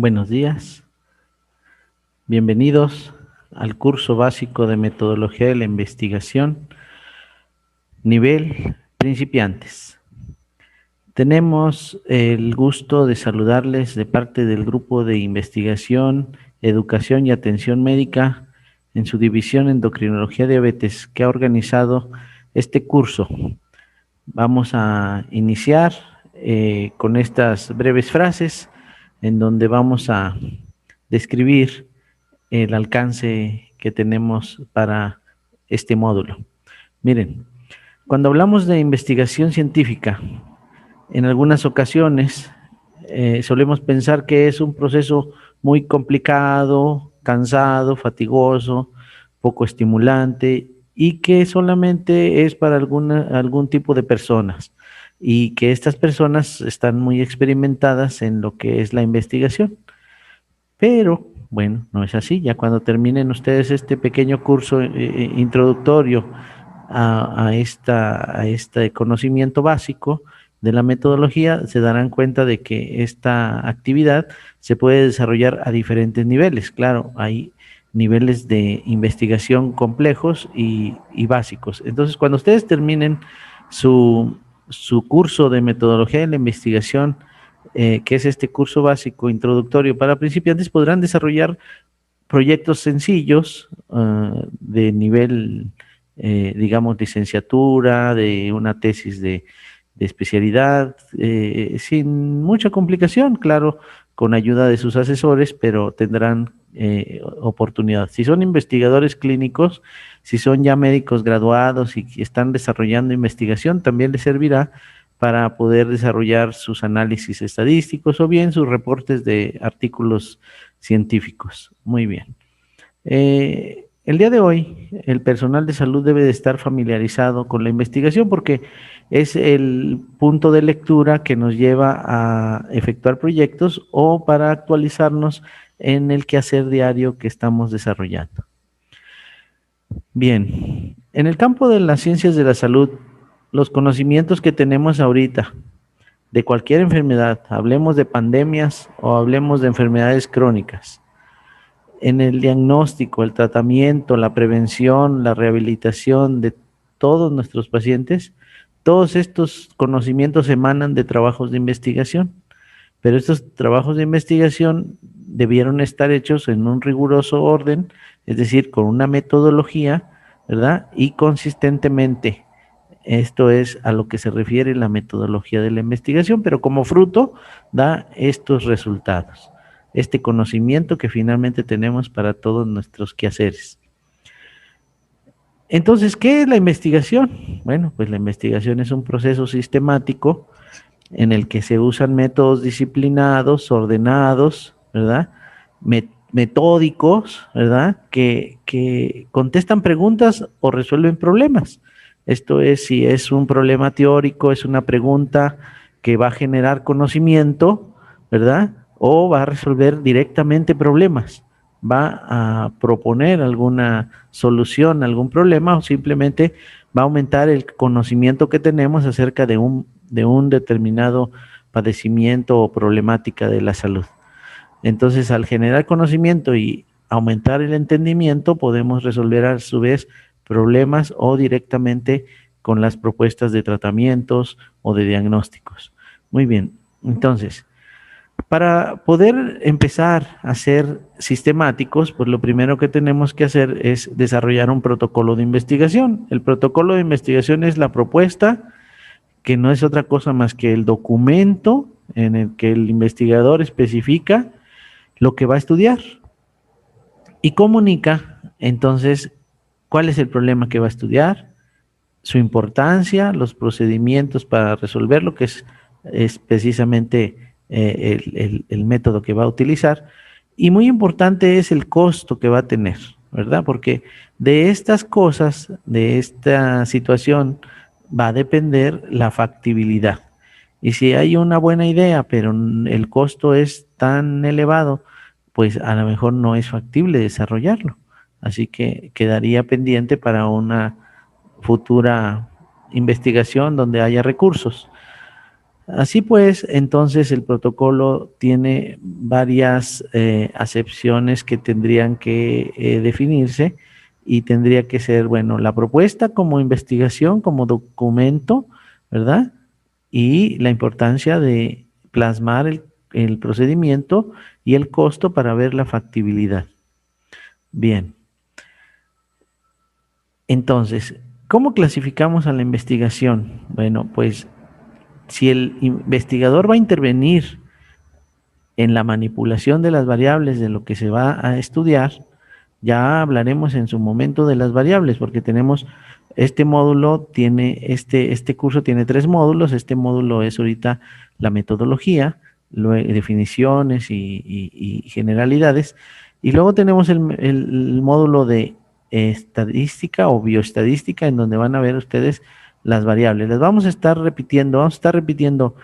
Buenos días, bienvenidos al curso básico de metodología de la investigación, nivel principiantes. Tenemos el gusto de saludarles de parte del grupo de investigación, educación y atención médica en su división endocrinología diabetes que ha organizado este curso. Vamos a iniciar con estas breves frases en donde vamos a describir el alcance que tenemos para este módulo. Miren, cuando hablamos de investigación científica, en algunas ocasiones solemos pensar que es un proceso muy complicado, cansado, fatigoso, poco estimulante y que solamente es para algún tipo de personas y que estas personas están muy experimentadas en lo que es la investigación. Pero, bueno, no es así. Ya cuando terminen ustedes este pequeño curso introductorio a este conocimiento básico de la metodología, se darán cuenta de que esta actividad se puede desarrollar a diferentes niveles. Claro, hay niveles de investigación complejos y básicos. Entonces, cuando ustedes terminen su curso de metodología de la investigación, que es este curso básico introductorio para principiantes, podrán desarrollar proyectos sencillos de nivel, digamos, licenciatura, de una tesis de especialidad, sin mucha complicación, claro, con ayuda de sus asesores, pero tendrán oportunidad. Si son investigadores clínicos, si son ya médicos graduados y están desarrollando investigación, también les servirá para poder desarrollar sus análisis estadísticos o bien sus reportes de artículos científicos. Muy bien. El día de hoy, el personal de salud debe de estar familiarizado con la investigación porque es el punto de lectura que nos lleva a efectuar proyectos o para actualizarnos en el quehacer diario que estamos desarrollando. Bien, en el campo de las ciencias de la salud, los conocimientos que tenemos ahorita de cualquier enfermedad, hablemos de pandemias o hablemos de enfermedades crónicas, en el diagnóstico, el tratamiento, la prevención, la rehabilitación de todos nuestros pacientes, todos estos conocimientos emanan de trabajos de investigación, pero estos trabajos de investigación debieron estar hechos en un riguroso orden, es decir, con una metodología, ¿verdad? Y consistentemente. Esto es a lo que se refiere la metodología de la investigación, pero como fruto da estos resultados, este conocimiento que finalmente tenemos para todos nuestros quehaceres. Entonces, ¿qué es la investigación? Bueno, pues la investigación es un proceso sistemático en el que se usan métodos disciplinados, ordenados, ¿verdad? Metódicos, ¿verdad? Que contestan preguntas o resuelven problemas. Esto es, si es un problema teórico, es una pregunta que va a generar conocimiento, ¿verdad? O va a resolver directamente problemas, va a proponer alguna solución a algún problema o simplemente va a aumentar el conocimiento que tenemos acerca de un determinado padecimiento o problemática de la salud. Entonces, al generar conocimiento y aumentar el entendimiento, podemos resolver a su vez problemas o directamente con las propuestas de tratamientos o de diagnósticos. Muy bien, entonces, para poder empezar a ser sistemáticos, pues lo primero que tenemos que hacer es desarrollar un protocolo de investigación. El protocolo de investigación es la propuesta, que no es otra cosa más que el documento en el que el investigador especifica lo que va a estudiar y comunica entonces cuál es el problema que va a estudiar, su importancia, los procedimientos para resolverlo, que es precisamente el método que va a utilizar, y muy importante es el costo que va a tener, ¿verdad? Porque de estas cosas, de esta situación, va a depender la factibilidad. Y si hay una buena idea, pero el costo es tan elevado, pues a lo mejor no es factible desarrollarlo. Así que quedaría pendiente para una futura investigación donde haya recursos. Así pues, entonces el protocolo tiene varias acepciones que tendrían que definirse y tendría que ser, bueno, la propuesta como investigación, como documento, ¿verdad? Y la importancia de plasmar el procedimiento y el costo para ver la factibilidad. Bien, entonces, ¿cómo clasificamos a la investigación? Bueno, pues si el investigador va a intervenir en la manipulación de las variables de lo que se va a estudiar, ya hablaremos en su momento de las variables, porque tenemos este módulo, este curso tiene 3 módulos, este módulo es ahorita la metodología, definiciones y generalidades, y luego tenemos el módulo de estadística o bioestadística, en donde van a ver ustedes las variables. Les vamos a estar repitiendo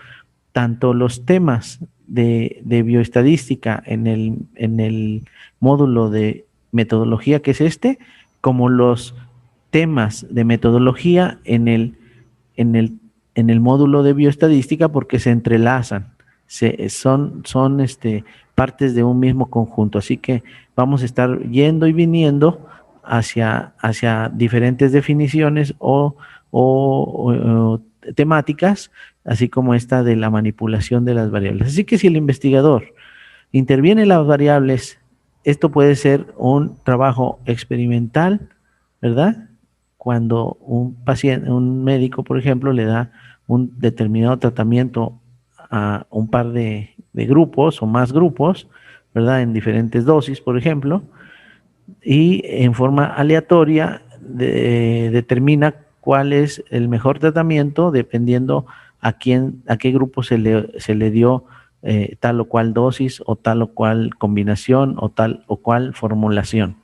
tanto los temas de bioestadística en el módulo de metodología, que es este, como los temas de metodología en el, en el módulo de bioestadística, porque se entrelazan, son partes de un mismo conjunto. Así que vamos a estar yendo y viniendo hacia diferentes definiciones o temáticas, así como esta de la manipulación de las variables. Así que si el investigador interviene en las variables, esto puede ser un trabajo experimental, ¿verdad? Cuando un paciente, un médico, por ejemplo, le da un determinado tratamiento a un par de grupos o más grupos, ¿verdad? En diferentes dosis, por ejemplo, y en forma aleatoria determina cuál es el mejor tratamiento dependiendo a qué grupo se le dio tal o cual dosis o tal o cual combinación o tal o cual formulación.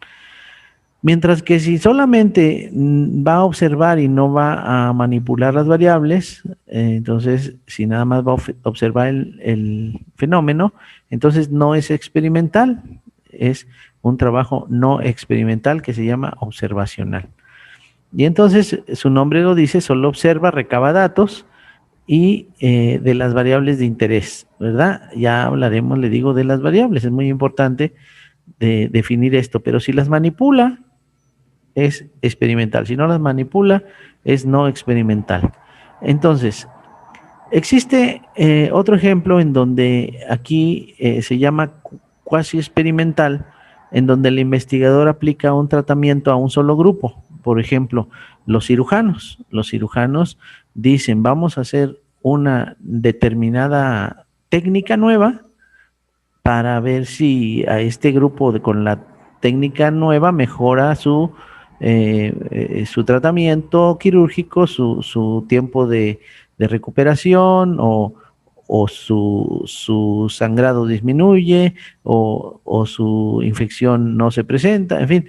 Mientras que si solamente va a observar y no va a manipular las variables, entonces si nada más va a observar el fenómeno, entonces no es experimental, es un trabajo no experimental que se llama observacional. Y entonces su nombre lo dice, solo observa, recaba datos y de las variables de interés, ¿verdad? Ya hablaremos, le digo, de las variables, es muy importante definir esto, pero si las manipula, es experimental. Si no las manipula, es no experimental. Entonces, existe otro ejemplo en donde aquí se llama cuasi experimental, en donde el investigador aplica un tratamiento a un solo grupo. Por ejemplo, los cirujanos. Los cirujanos dicen, vamos a hacer una determinada técnica nueva para ver si a este grupo con la técnica nueva mejora su tratamiento quirúrgico, su tiempo de recuperación o su sangrado disminuye o su infección no se presenta, en fin,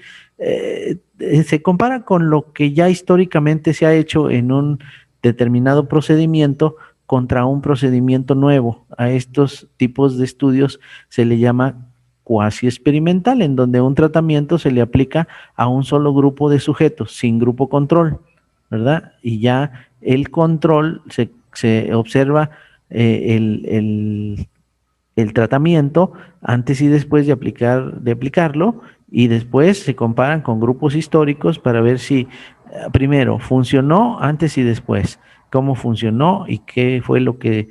se compara con lo que ya históricamente se ha hecho en un determinado procedimiento contra un procedimiento nuevo. A estos tipos de estudios se le llama cuasi experimental, en donde un tratamiento se le aplica a un solo grupo de sujetos, sin grupo control, ¿verdad? Y ya el control se observa el tratamiento antes y después de aplicarlo, y después se comparan con grupos históricos para ver si primero funcionó antes y después, cómo funcionó y qué fue lo que,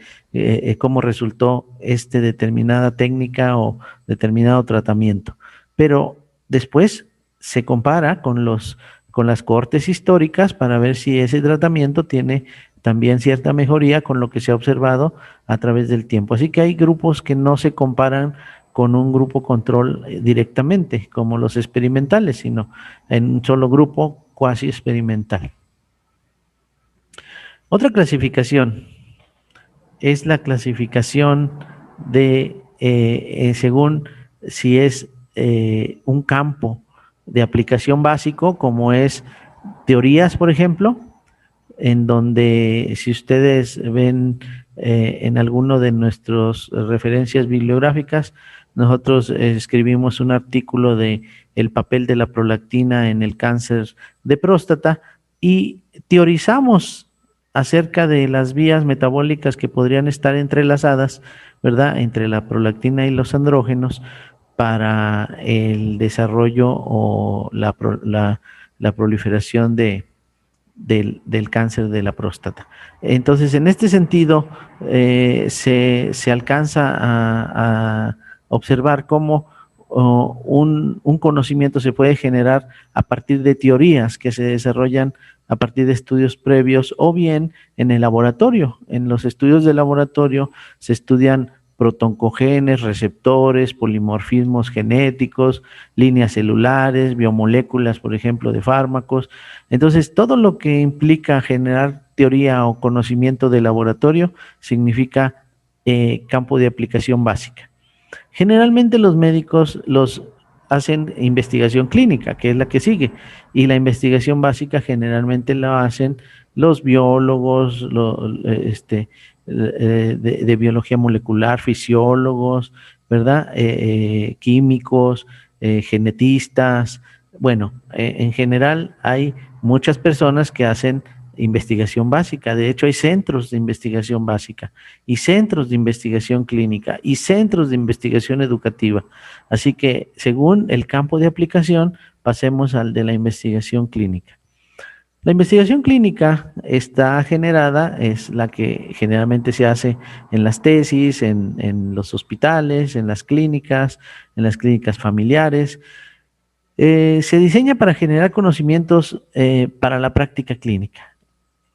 cómo resultó determinada técnica o determinado tratamiento. Pero después se compara con las cohortes históricas para ver si ese tratamiento tiene también cierta mejoría con lo que se ha observado a través del tiempo. Así que hay grupos que no se comparan con un grupo control directamente, como los experimentales, sino en un solo grupo cuasi experimental. Otra clasificación es la clasificación de según si es un campo de aplicación básico, como es teorías, por ejemplo, en donde si ustedes ven en alguno de nuestras referencias bibliográficas, nosotros escribimos un artículo de el papel de la prolactina en el cáncer de próstata y teorizamos acerca de las vías metabólicas que podrían estar entrelazadas, ¿verdad?, entre la prolactina y los andrógenos para el desarrollo o la proliferación del cáncer de la próstata. Entonces, en este sentido, se alcanza a observar cómo un conocimiento se puede generar a partir de teorías que se desarrollan a partir de estudios previos o bien en el laboratorio. En los estudios de laboratorio se estudian protoncogenes, receptores, polimorfismos genéticos, líneas celulares, biomoléculas, por ejemplo, de fármacos. Entonces, todo lo que implica generar teoría o conocimiento de laboratorio significa campo de aplicación básica. Generalmente los médicos los hacen investigación clínica, que es la que sigue, y la investigación básica generalmente la hacen los biólogos, de biología molecular, fisiólogos, ¿verdad? Químicos, genetistas. Bueno, en general hay muchas personas que hacen investigación básica. De hecho, hay centros de investigación básica y centros de investigación clínica y centros de investigación educativa. Así que, según el campo de aplicación, pasemos al de la investigación clínica. La investigación clínica está generada, es la que generalmente se hace en las tesis, en los hospitales, en las clínicas familiares. Se diseña para generar conocimientos para la práctica clínica.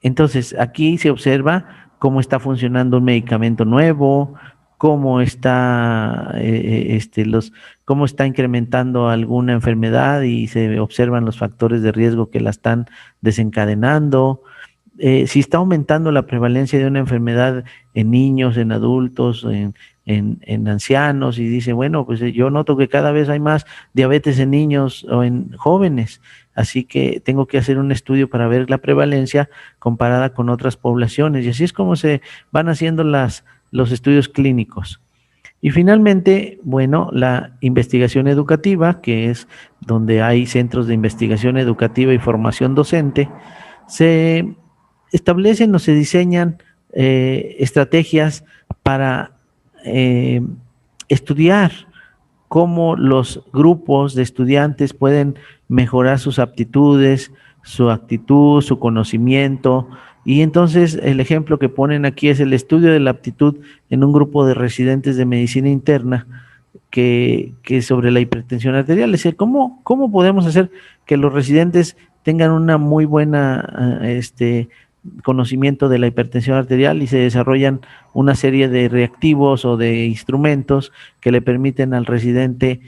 Entonces, aquí se observa cómo está funcionando un medicamento nuevo, cómo está, cómo está incrementando alguna enfermedad y se observan los factores de riesgo que la están desencadenando. Si está aumentando la prevalencia de una enfermedad en niños, en adultos, en ancianos, y dice, bueno, pues yo noto que cada vez hay más diabetes en niños o en jóvenes, así que tengo que hacer un estudio para ver la prevalencia comparada con otras poblaciones, y así es como se van haciendo los estudios clínicos. Y finalmente, bueno, la investigación educativa, que es donde hay centros de investigación educativa y formación docente, se establecen o se diseñan estrategias para estudiar cómo los grupos de estudiantes pueden mejorar sus aptitudes, su actitud, su conocimiento. Y entonces el ejemplo que ponen aquí es el estudio de la aptitud en un grupo de residentes de medicina interna que sobre la hipertensión arterial. Es decir, ¿cómo podemos hacer que los residentes tengan una muy buena conocimiento de la hipertensión arterial y se desarrollan una serie de reactivos o de instrumentos que le permiten al residente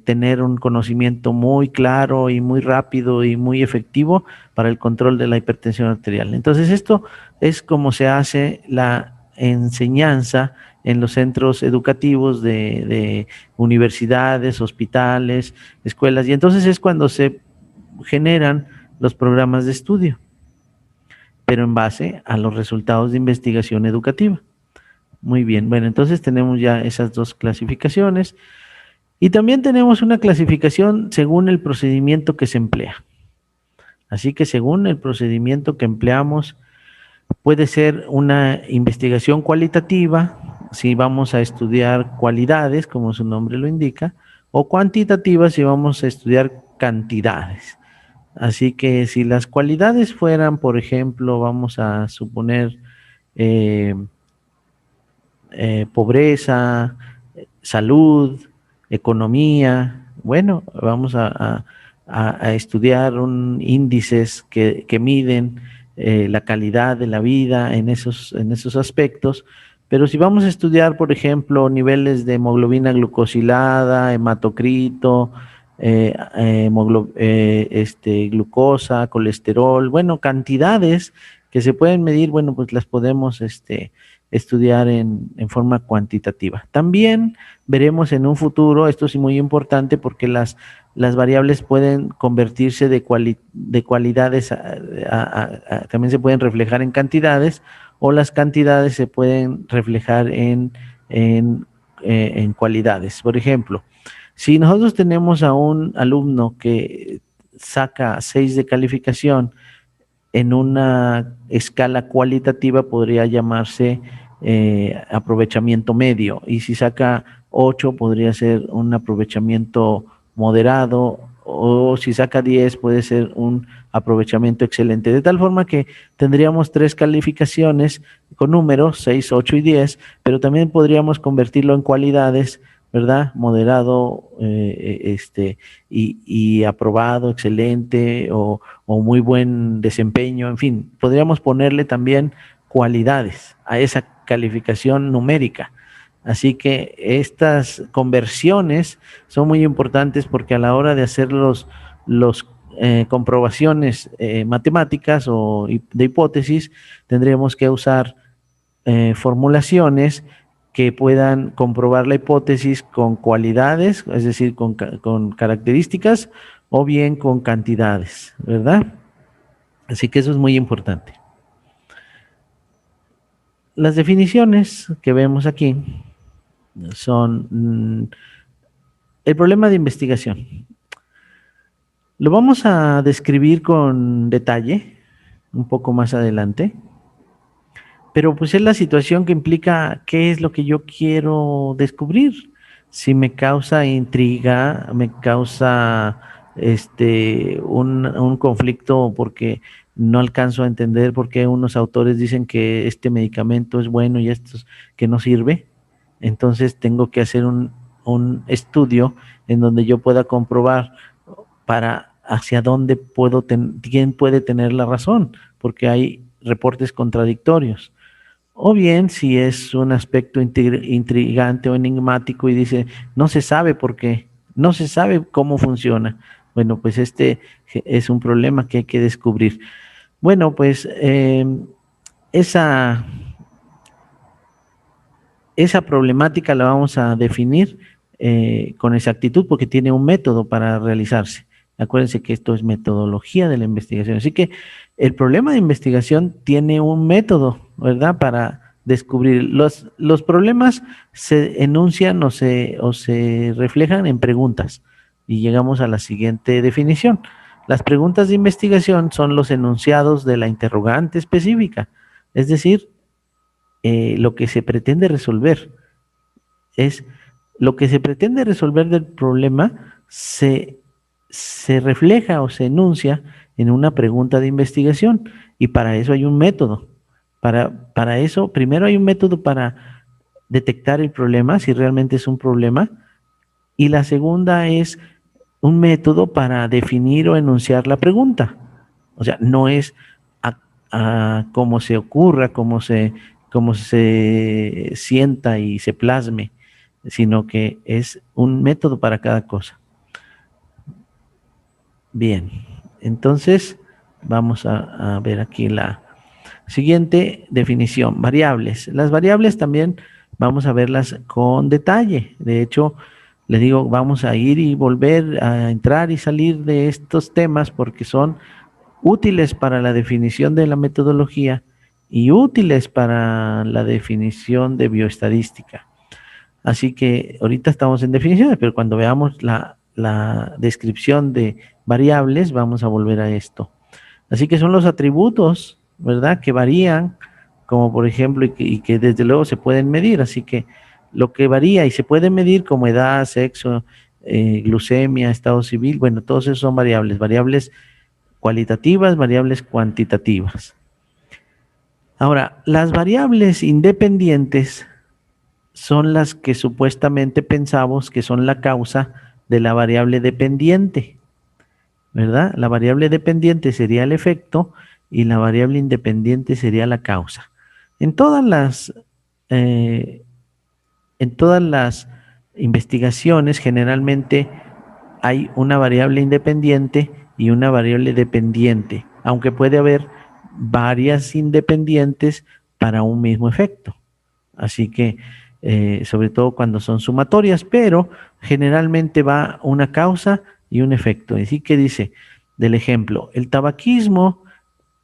tener un conocimiento muy claro y muy rápido y muy efectivo para el control de la hipertensión arterial? Entonces, esto es como se hace la enseñanza en los centros educativos de universidades, hospitales, escuelas, y entonces es cuando se generan los programas de estudio, pero en base a los resultados de investigación educativa. Muy bien, bueno, entonces tenemos ya esas dos clasificaciones y también tenemos una clasificación según el procedimiento que se emplea. Así que según el procedimiento que empleamos, puede ser una investigación cualitativa, si vamos a estudiar cualidades, como su nombre lo indica, o cuantitativa, si vamos a estudiar cantidades. Así que si las cualidades fueran, por ejemplo, vamos a suponer pobreza, salud, economía, bueno, vamos a estudiar índices que miden la calidad de la vida en esos aspectos. Pero si vamos a estudiar, por ejemplo, niveles de hemoglobina glucosilada, hematocrito, glucosa, colesterol, bueno, cantidades que se pueden medir, bueno, pues las podemos estudiar en forma cuantitativa. También veremos en un futuro, esto es muy importante porque las variables pueden convertirse de cualidades, también se pueden reflejar en cantidades, o las cantidades se pueden reflejar en cualidades. Por ejemplo, si nosotros tenemos a un alumno que saca 6 de calificación en una escala cualitativa podría llamarse aprovechamiento medio, y si saca 8 podría ser un aprovechamiento moderado, o si saca 10 puede ser un aprovechamiento excelente, de tal forma que tendríamos 3 calificaciones con números, 6, 8 y 10, pero también podríamos convertirlo en cualidades, ¿verdad? Moderado, y aprobado, excelente, o muy buen desempeño, en fin, podríamos ponerle también cualidades a esa calificación numérica. Así que estas conversiones son muy importantes, porque a la hora de hacer los comprobaciones matemáticas o de hipótesis, tendríamos que usar formulaciones que puedan comprobar la hipótesis con cualidades, es decir, con características, o bien con cantidades, ¿verdad? Así que eso es muy importante. Las definiciones que vemos aquí son el problema de investigación. Lo vamos a describir con detalle un poco más adelante, pero pues es la situación que implica qué es lo que yo quiero descubrir. Si me causa intriga, me causa un conflicto porque no alcanzo a entender por qué unos autores dicen que este medicamento es bueno y estos que no sirve. Entonces tengo que hacer un estudio en donde yo pueda comprobar para hacia dónde quién puede tener la razón, porque hay reportes contradictorios. O bien si es un aspecto intrigante o enigmático y dice, no se sabe por qué, no se sabe cómo funciona. Bueno, pues este es un problema que hay que descubrir. Bueno, pues esa problemática la vamos a definir con exactitud, porque tiene un método para realizarse. Acuérdense que esto es metodología de la investigación. Así que el problema de investigación tiene un método, ¿verdad? Para descubrir. Los problemas se enuncian o se reflejan en preguntas. Y llegamos a la siguiente definición. Las preguntas de investigación son los enunciados de la interrogante específica, es decir, lo que se pretende resolver. Es lo que se pretende resolver del problema se refleja o se enuncia en una pregunta de investigación, y para eso hay un método. Para eso, primero hay un método para detectar el problema, si realmente es un problema, y la segunda es un método para definir o enunciar la pregunta. O sea, no es a cómo se ocurra, cómo se sienta y se plasme, sino que es un método para cada cosa. Bien, entonces vamos a ver aquí la siguiente definición, variables. Las variables también vamos a verlas con detalle. De hecho, les digo, vamos a ir y volver a entrar y salir de estos temas porque son útiles para la definición de la metodología y útiles para la definición de bioestadística. Así que ahorita estamos en definiciones, pero cuando veamos la descripción de variables, vamos a volver a esto. Así que son los atributos, ¿verdad?, que varían, como por ejemplo, y que desde luego se pueden medir. Así que lo que varía y se puede medir, como edad, sexo, glucemia, estado civil, bueno, todos esos son variables cualitativas, variables cuantitativas. Ahora, las variables independientes son las que supuestamente pensamos que son la causa de la variable dependiente, ¿verdad? La variable dependiente sería el efecto y la variable independiente sería la causa. En todas las investigaciones generalmente hay una variable independiente y una variable dependiente, aunque puede haber varias independientes para un mismo efecto. Así que, sobre todo cuando son sumatorias, pero generalmente va una causa y un efecto. Así que dice, del ejemplo, el tabaquismo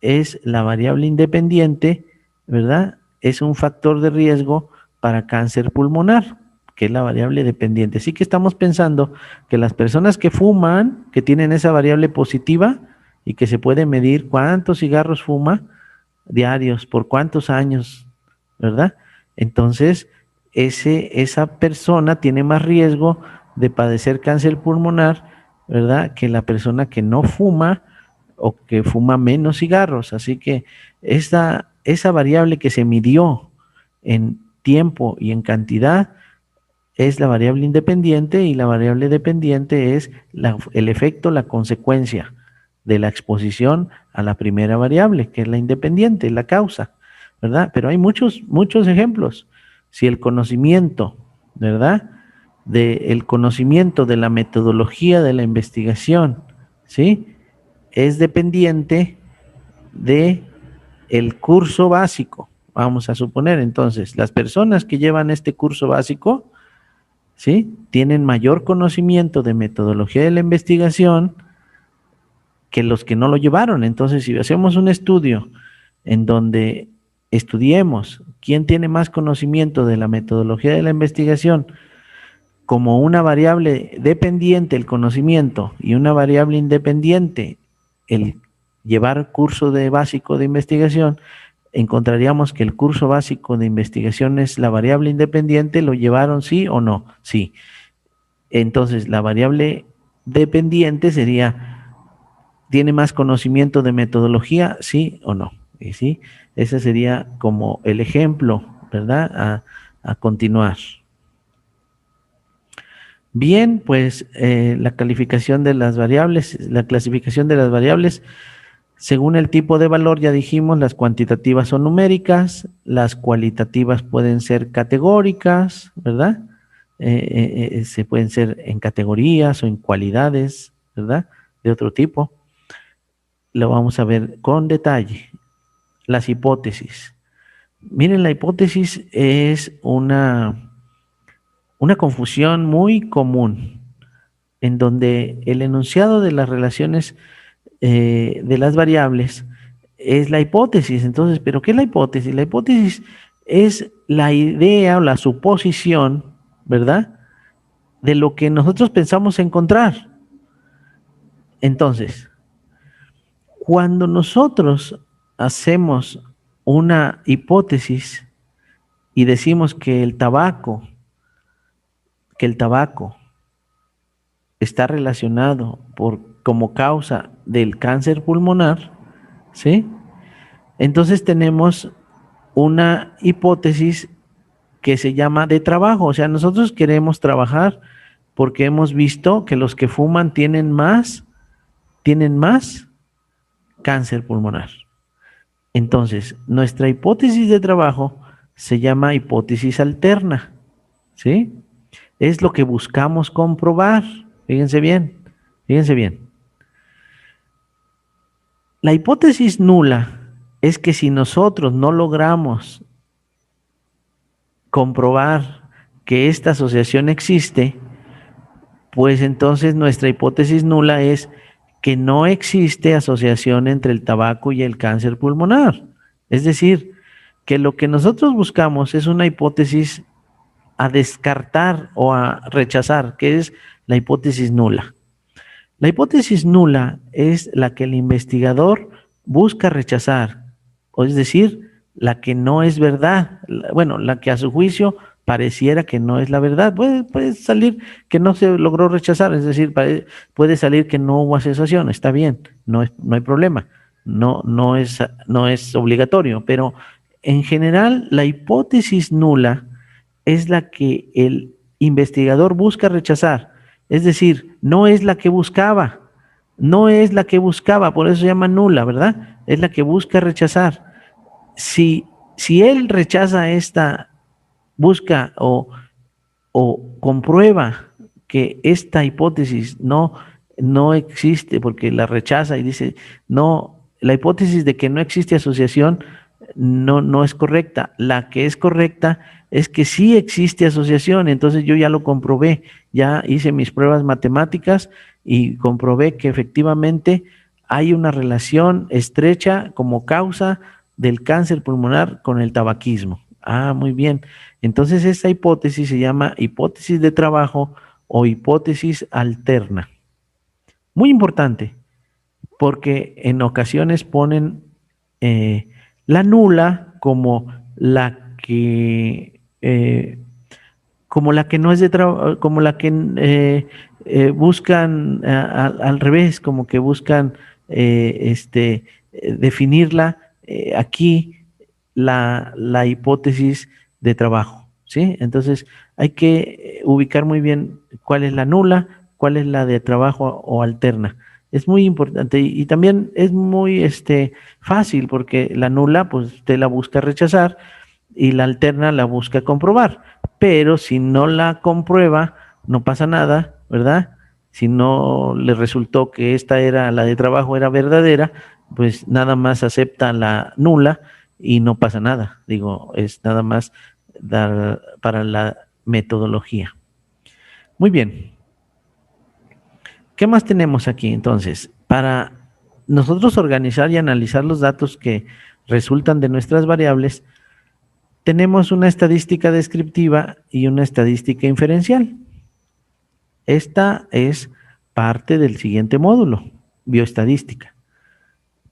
es la variable independiente, ¿verdad? Es un factor de riesgo para cáncer pulmonar, que es la variable dependiente. Así que estamos pensando que las personas que fuman, que tienen esa variable positiva, y que se puede medir cuántos cigarros fuma diarios, por cuántos años, ¿verdad? Entonces, esa persona tiene más riesgo de padecer cáncer pulmonar, ¿verdad? Que la persona que no fuma o que fuma menos cigarros. Así que esa variable que se midió en tiempo y en cantidad es la variable independiente, y la variable dependiente es el efecto, la consecuencia de la exposición a la primera variable, que es la independiente, la causa, ¿verdad? Pero hay muchos ejemplos. Si el conocimiento, ¿verdad? El conocimiento de la metodología de la investigación, ¿sí? Es dependiente de el curso básico. Vamos a suponer entonces, las personas que llevan este curso básico, ¿sí? Tienen mayor conocimiento de metodología de la investigación que los que no lo llevaron. Entonces, si hacemos un estudio en donde estudiemos quién tiene más conocimiento de la metodología de la investigación como una variable dependiente el conocimiento y una variable independiente el llevar curso de básico de investigación, encontraríamos que el curso básico de investigación es la variable independiente. ¿Lo llevaron sí o no? Sí. Entonces, la variable dependiente sería, ¿tiene más conocimiento de metodología? ¿Sí o no? Y sí, ese sería como el ejemplo, ¿verdad? A continuar. Bien, pues la calificación de las variables, la clasificación de las variables, según el tipo de valor, ya dijimos, las cuantitativas son numéricas, las cualitativas pueden ser categóricas, ¿verdad? Se pueden ser en categorías o en cualidades, ¿verdad? De otro tipo. Lo vamos a ver con detalle. Las hipótesis. Miren, la hipótesis es una confusión muy común, en donde el enunciado de las relaciones de las variables es la hipótesis. Entonces, ¿pero qué es la hipótesis? La hipótesis es la idea o la suposición, ¿verdad? De lo que nosotros pensamos encontrar. Entonces, cuando nosotros hacemos una hipótesis y decimos que el tabaco está relacionado como causa del cáncer pulmonar, ¿sí? Entonces tenemos una hipótesis que se llama de trabajo. O sea, nosotros queremos trabajar porque hemos visto que los que fuman tienen más cáncer pulmonar. Entonces, nuestra hipótesis de trabajo se llama hipótesis alterna, ¿sí? Es lo que buscamos comprobar. Fíjense bien, fíjense bien. La hipótesis nula es que si nosotros no logramos comprobar que esta asociación existe, pues entonces nuestra hipótesis nula es que no existe asociación entre el tabaco y el cáncer pulmonar. Es decir, que lo que nosotros buscamos es una hipótesis a descartar o a rechazar, que es la hipótesis nula. La hipótesis nula es la que el investigador busca rechazar, o es decir, la que no es verdad, bueno, la que a su juicio pareciera que no es la verdad. Puede salir que no se logró rechazar, es decir, puede salir que no hubo asociación, está bien, no hay problema, no es obligatorio, pero en general la hipótesis nula es la que el investigador busca rechazar. Es decir, no es la que buscaba, por eso se llama nula, ¿verdad? Es la que busca rechazar. Si él rechaza busca o comprueba que esta hipótesis no existe, porque la rechaza y dice, no, la hipótesis de que no existe asociación no es correcta. La que es correcta es que sí existe asociación. Entonces yo ya lo comprobé, ya hice mis pruebas matemáticas y comprobé que efectivamente hay una relación estrecha como causa del cáncer pulmonar con el tabaquismo. Ah, muy bien. Entonces esta hipótesis se llama hipótesis de trabajo o hipótesis alterna. Muy importante, porque en ocasiones ponen la nula como la que no es de trabajo, como la que buscan al revés, como que buscan definirla aquí la hipótesis de trabajo, ¿sí? Entonces hay que ubicar muy bien cuál es la nula, cuál es la de trabajo o alterna. Es muy importante y también es muy fácil porque la nula pues usted la busca rechazar y la alterna la busca comprobar, pero si no la comprueba no pasa nada, ¿verdad? Si no le resultó que esta era la de trabajo era verdadera, pues nada más acepta la nula y no pasa nada. Digo, es nada más dar para la metodología. Muy bien. ¿Qué más tenemos aquí entonces? Para nosotros organizar y analizar los datos que resultan de nuestras variables, tenemos una estadística descriptiva y una estadística inferencial. Esta es parte del siguiente módulo, bioestadística.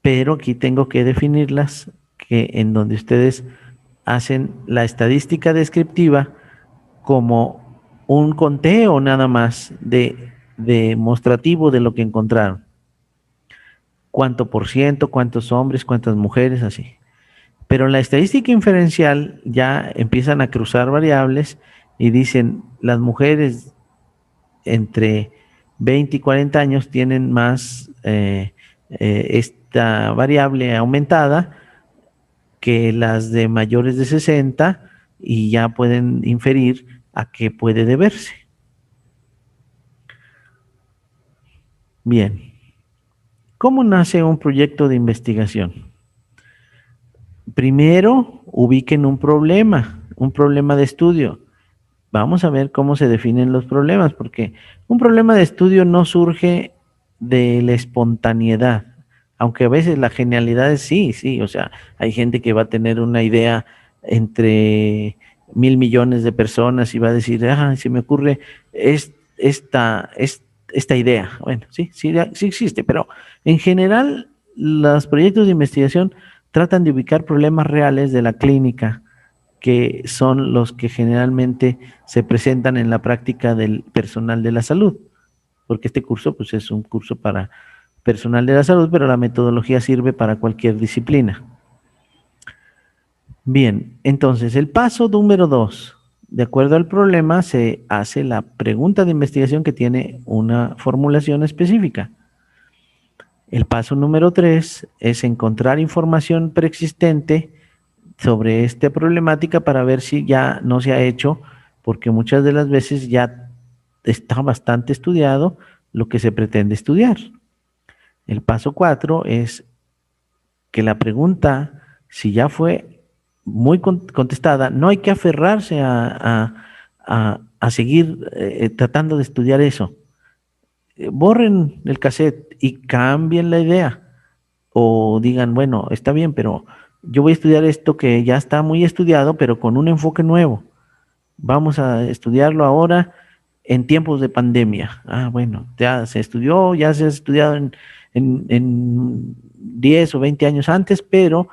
Pero aquí tengo que definirlas, que en donde ustedes hacen la estadística descriptiva como un conteo nada más de demostrativo de lo que encontraron. Cuánto por ciento, cuántos hombres, cuántas mujeres, así. Pero en la estadística inferencial ya empiezan a cruzar variables y dicen las mujeres entre 20 y 40 años tienen más esta variable aumentada que las de mayores de 60 y ya pueden inferir a qué puede deberse. Bien, ¿cómo nace un proyecto de investigación? Primero, ubiquen un problema de estudio. Vamos a ver cómo se definen los problemas, porque un problema de estudio no surge de la espontaneidad, aunque a veces la genialidad es sí, o sea, hay gente que va a tener una idea entre 1.000 millones de personas y va a decir, se me ocurre esta idea. Bueno, sí existe, pero en general los proyectos de investigación tratan de ubicar problemas reales de la clínica, que son los que generalmente se presentan en la práctica del personal de la salud, porque este curso pues es un curso para personal de la salud, pero la metodología sirve para cualquier disciplina. Bien, entonces el paso número 2, de acuerdo al problema, se hace la pregunta de investigación que tiene una formulación específica. El paso número 3 es encontrar información preexistente sobre esta problemática para ver si ya no se ha hecho, porque muchas de las veces ya está bastante estudiado lo que se pretende estudiar. El paso 4 es que la pregunta, si ya fue muy contestada, no hay que aferrarse a seguir tratando de estudiar eso. Borren el cassette y cambien la idea. O digan, bueno, está bien, pero yo voy a estudiar esto que ya está muy estudiado, pero con un enfoque nuevo. Vamos a estudiarlo ahora en tiempos de pandemia. Bueno, ya se estudió, ya se ha estudiado en 10 o 20 años antes, pero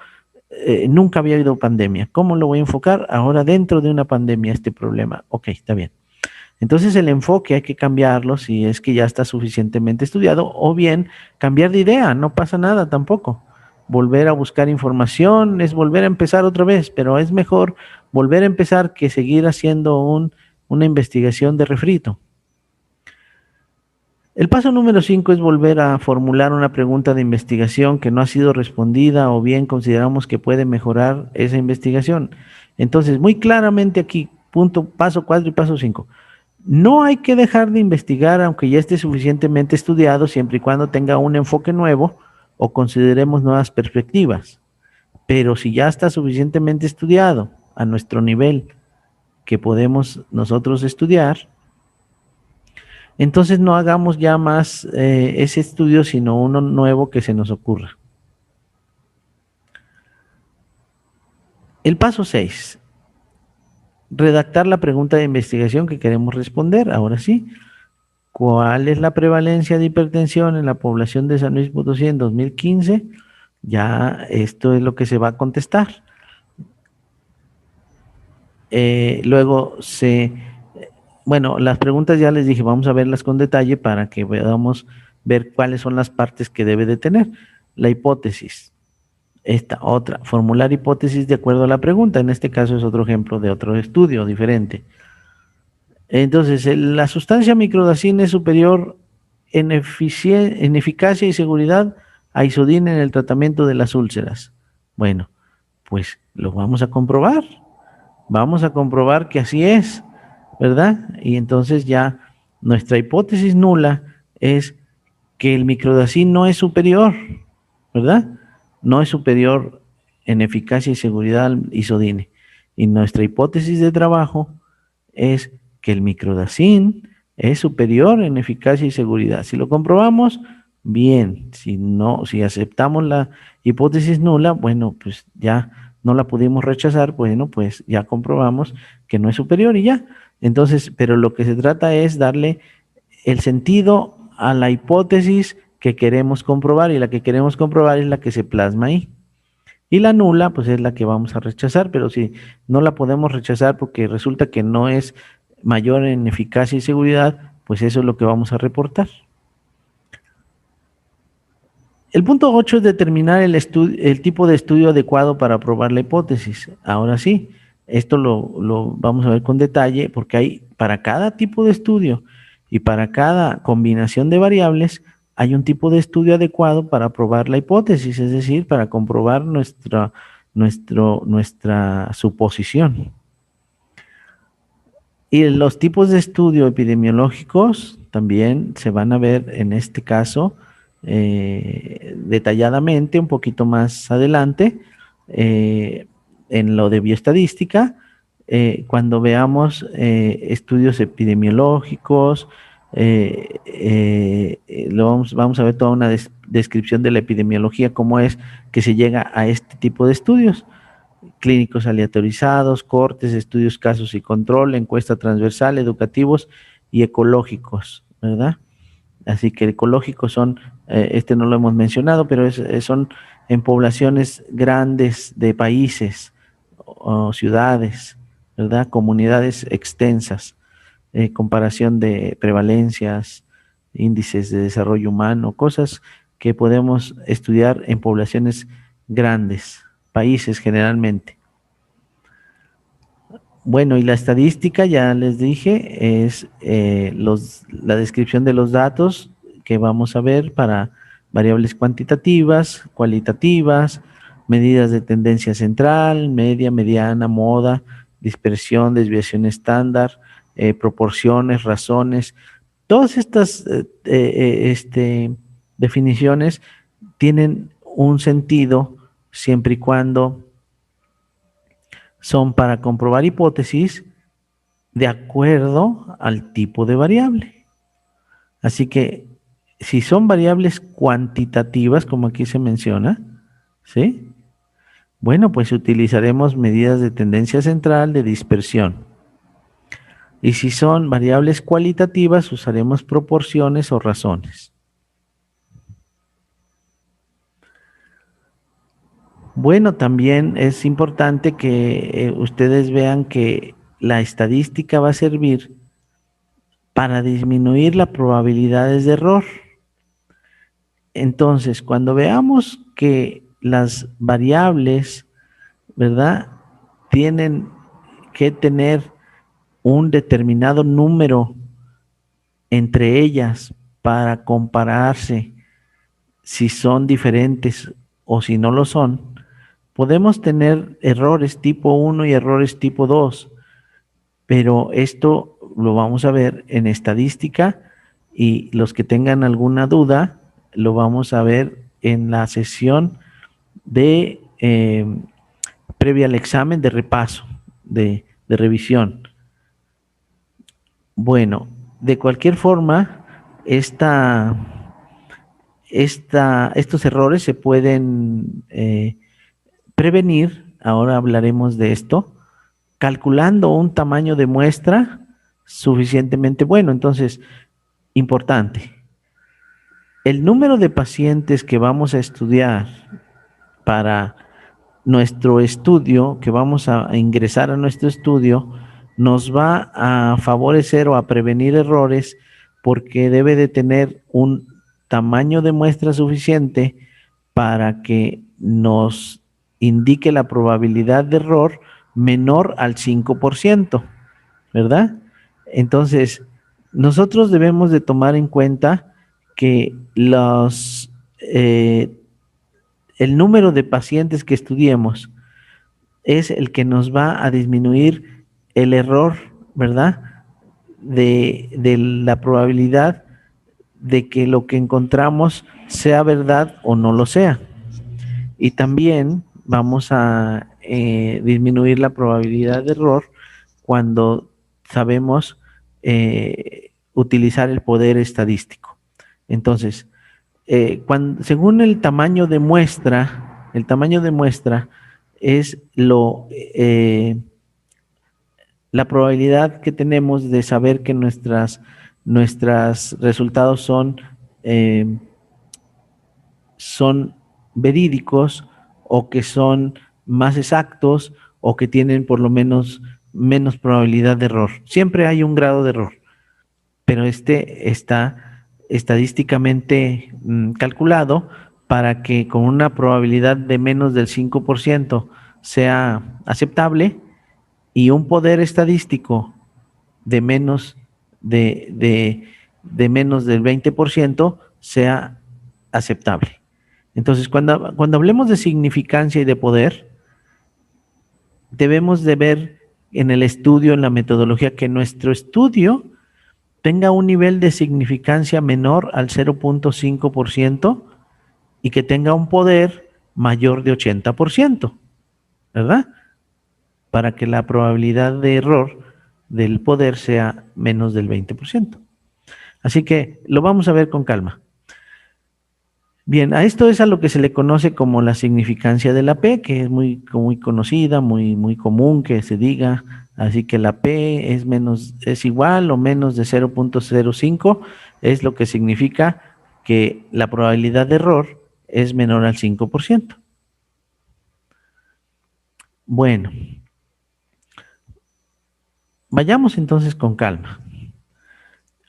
nunca había habido pandemia. ¿Cómo lo voy a enfocar ahora dentro de una pandemia este problema? Ok, está bien. Entonces el enfoque hay que cambiarlo si es que ya está suficientemente estudiado o bien cambiar de idea, no pasa nada tampoco. Volver a buscar información es volver a empezar otra vez, pero es mejor volver a empezar que seguir haciendo una investigación de refrito. El paso número 5 es volver a formular una pregunta de investigación que no ha sido respondida o bien consideramos que puede mejorar esa investigación. Entonces, muy claramente aquí, paso 4 y paso 5. No hay que dejar de investigar aunque ya esté suficientemente estudiado, siempre y cuando tenga un enfoque nuevo o consideremos nuevas perspectivas. Pero si ya está suficientemente estudiado a nuestro nivel que podemos nosotros estudiar, entonces no hagamos ya más ese estudio, sino uno nuevo que se nos ocurra. El paso 6. Redactar la pregunta de investigación que queremos responder. Ahora sí. ¿cuál es la prevalencia de hipertensión en la población de San Luis Potosí en 2015? Ya esto es lo que se va a contestar. Luego bueno, las preguntas ya les dije, vamos a verlas con detalle para que podamos ver cuáles son las partes que debe de tener. La hipótesis. Esta otra, formular hipótesis de acuerdo a la pregunta. En este caso es otro ejemplo de otro estudio diferente. Entonces, la sustancia microdacin es superior en eficacia y seguridad a isodina en el tratamiento de las úlceras. Bueno, pues lo vamos a comprobar. Vamos a comprobar que así es, ¿verdad? Y entonces ya nuestra hipótesis nula es que el microdacin no es superior, ¿verdad? No es superior en eficacia y seguridad al isodine. Y nuestra hipótesis de trabajo es que el microdacin es superior en eficacia y seguridad. Si lo comprobamos, bien. Si no, si aceptamos la hipótesis nula, bueno, pues ya no la pudimos rechazar, bueno, pues ya comprobamos que no es superior y ya. Entonces, pero lo que se trata es darle el sentido a la hipótesis que queremos comprobar, y la que queremos comprobar es la que se plasma ahí. Y la nula, pues es la que vamos a rechazar, pero si no la podemos rechazar porque resulta que no es mayor en eficacia y seguridad, pues eso es lo que vamos a reportar. El punto 8 es determinar el tipo de estudio adecuado para probar la hipótesis. Ahora sí, esto lo vamos a ver con detalle porque hay para cada tipo de estudio y para cada combinación de variables hay un tipo de estudio adecuado para probar la hipótesis, es decir, para comprobar nuestra suposición. Y los tipos de estudio epidemiológicos también se van a ver en este caso detalladamente un poquito más adelante en lo de bioestadística, cuando veamos estudios epidemiológicos, vamos a ver toda una descripción de la epidemiología, cómo es que se llega a este tipo de estudios. Clínicos aleatorizados, cortes, estudios, casos y control, encuesta transversal, educativos y ecológicos, ¿verdad? Así que ecológicos son, este no lo hemos mencionado, pero son en poblaciones grandes de países o ciudades, ¿verdad? Comunidades extensas, comparación de prevalencias, índices de desarrollo humano, cosas que podemos estudiar en poblaciones grandes, países generalmente. Bueno, y la estadística, ya les dije, es la descripción de los datos que vamos a ver para variables cuantitativas, cualitativas, medidas de tendencia central, media, mediana, moda, dispersión, desviación estándar, proporciones, razones. Todas estas definiciones tienen un sentido siempre y cuando son para comprobar hipótesis de acuerdo al tipo de variable. Así que si son variables cuantitativas, como aquí se menciona, ¿sí? Bueno, pues utilizaremos medidas de tendencia central, de dispersión. Y si son variables cualitativas, usaremos proporciones o razones. Bueno, también es importante que ustedes vean que la estadística va a servir para disminuir las probabilidades de error. Entonces, cuando veamos que las variables, ¿verdad?, tienen que tener un determinado número entre ellas para compararse si son diferentes o si no lo son, podemos tener errores tipo 1 y errores tipo 2, pero esto lo vamos a ver en estadística y los que tengan alguna duda lo vamos a ver en la sesión de previa al examen de repaso, de revisión. Bueno, de cualquier forma, estos errores se pueden prevenir, ahora hablaremos de esto, calculando un tamaño de muestra suficientemente bueno. Entonces, importante, el número de pacientes que vamos a estudiar para nuestro estudio, que vamos a ingresar a nuestro estudio, nos va a favorecer o a prevenir errores porque debe de tener un tamaño de muestra suficiente para que nos indique la probabilidad de error menor al 5%, ¿verdad? Entonces, nosotros debemos de tomar en cuenta que el número de pacientes que estudiemos es el que nos va a disminuir el error, ¿verdad? De la probabilidad de que lo que encontramos sea verdad o no lo sea. Y también vamos a disminuir la probabilidad de error cuando sabemos utilizar el poder estadístico. Entonces, según el tamaño de muestra es la probabilidad que tenemos de saber que nuestros resultados son verídicos o que son más exactos o que tienen por lo menos probabilidad de error. Siempre hay un grado de error, pero este está estadísticamente calculado para que con una probabilidad de menos del 5% sea aceptable y un poder estadístico de menos de menos del 20% sea aceptable. Entonces, cuando hablemos de significancia y de poder, debemos de ver en el estudio, en la metodología, que nuestro estudio tenga un nivel de significancia menor al 0.5% y que tenga un poder mayor de 80%, ¿verdad? Para que la probabilidad de error del poder sea menos del 20%. Así que lo vamos a ver con calma. Bien, a esto es a lo que se le conoce como la significancia de la P, que es muy conocida, muy común que se diga. Así que la P es igual o menos de 0.05, es lo que significa que la probabilidad de error es menor al 5%. Bueno, vayamos entonces con calma.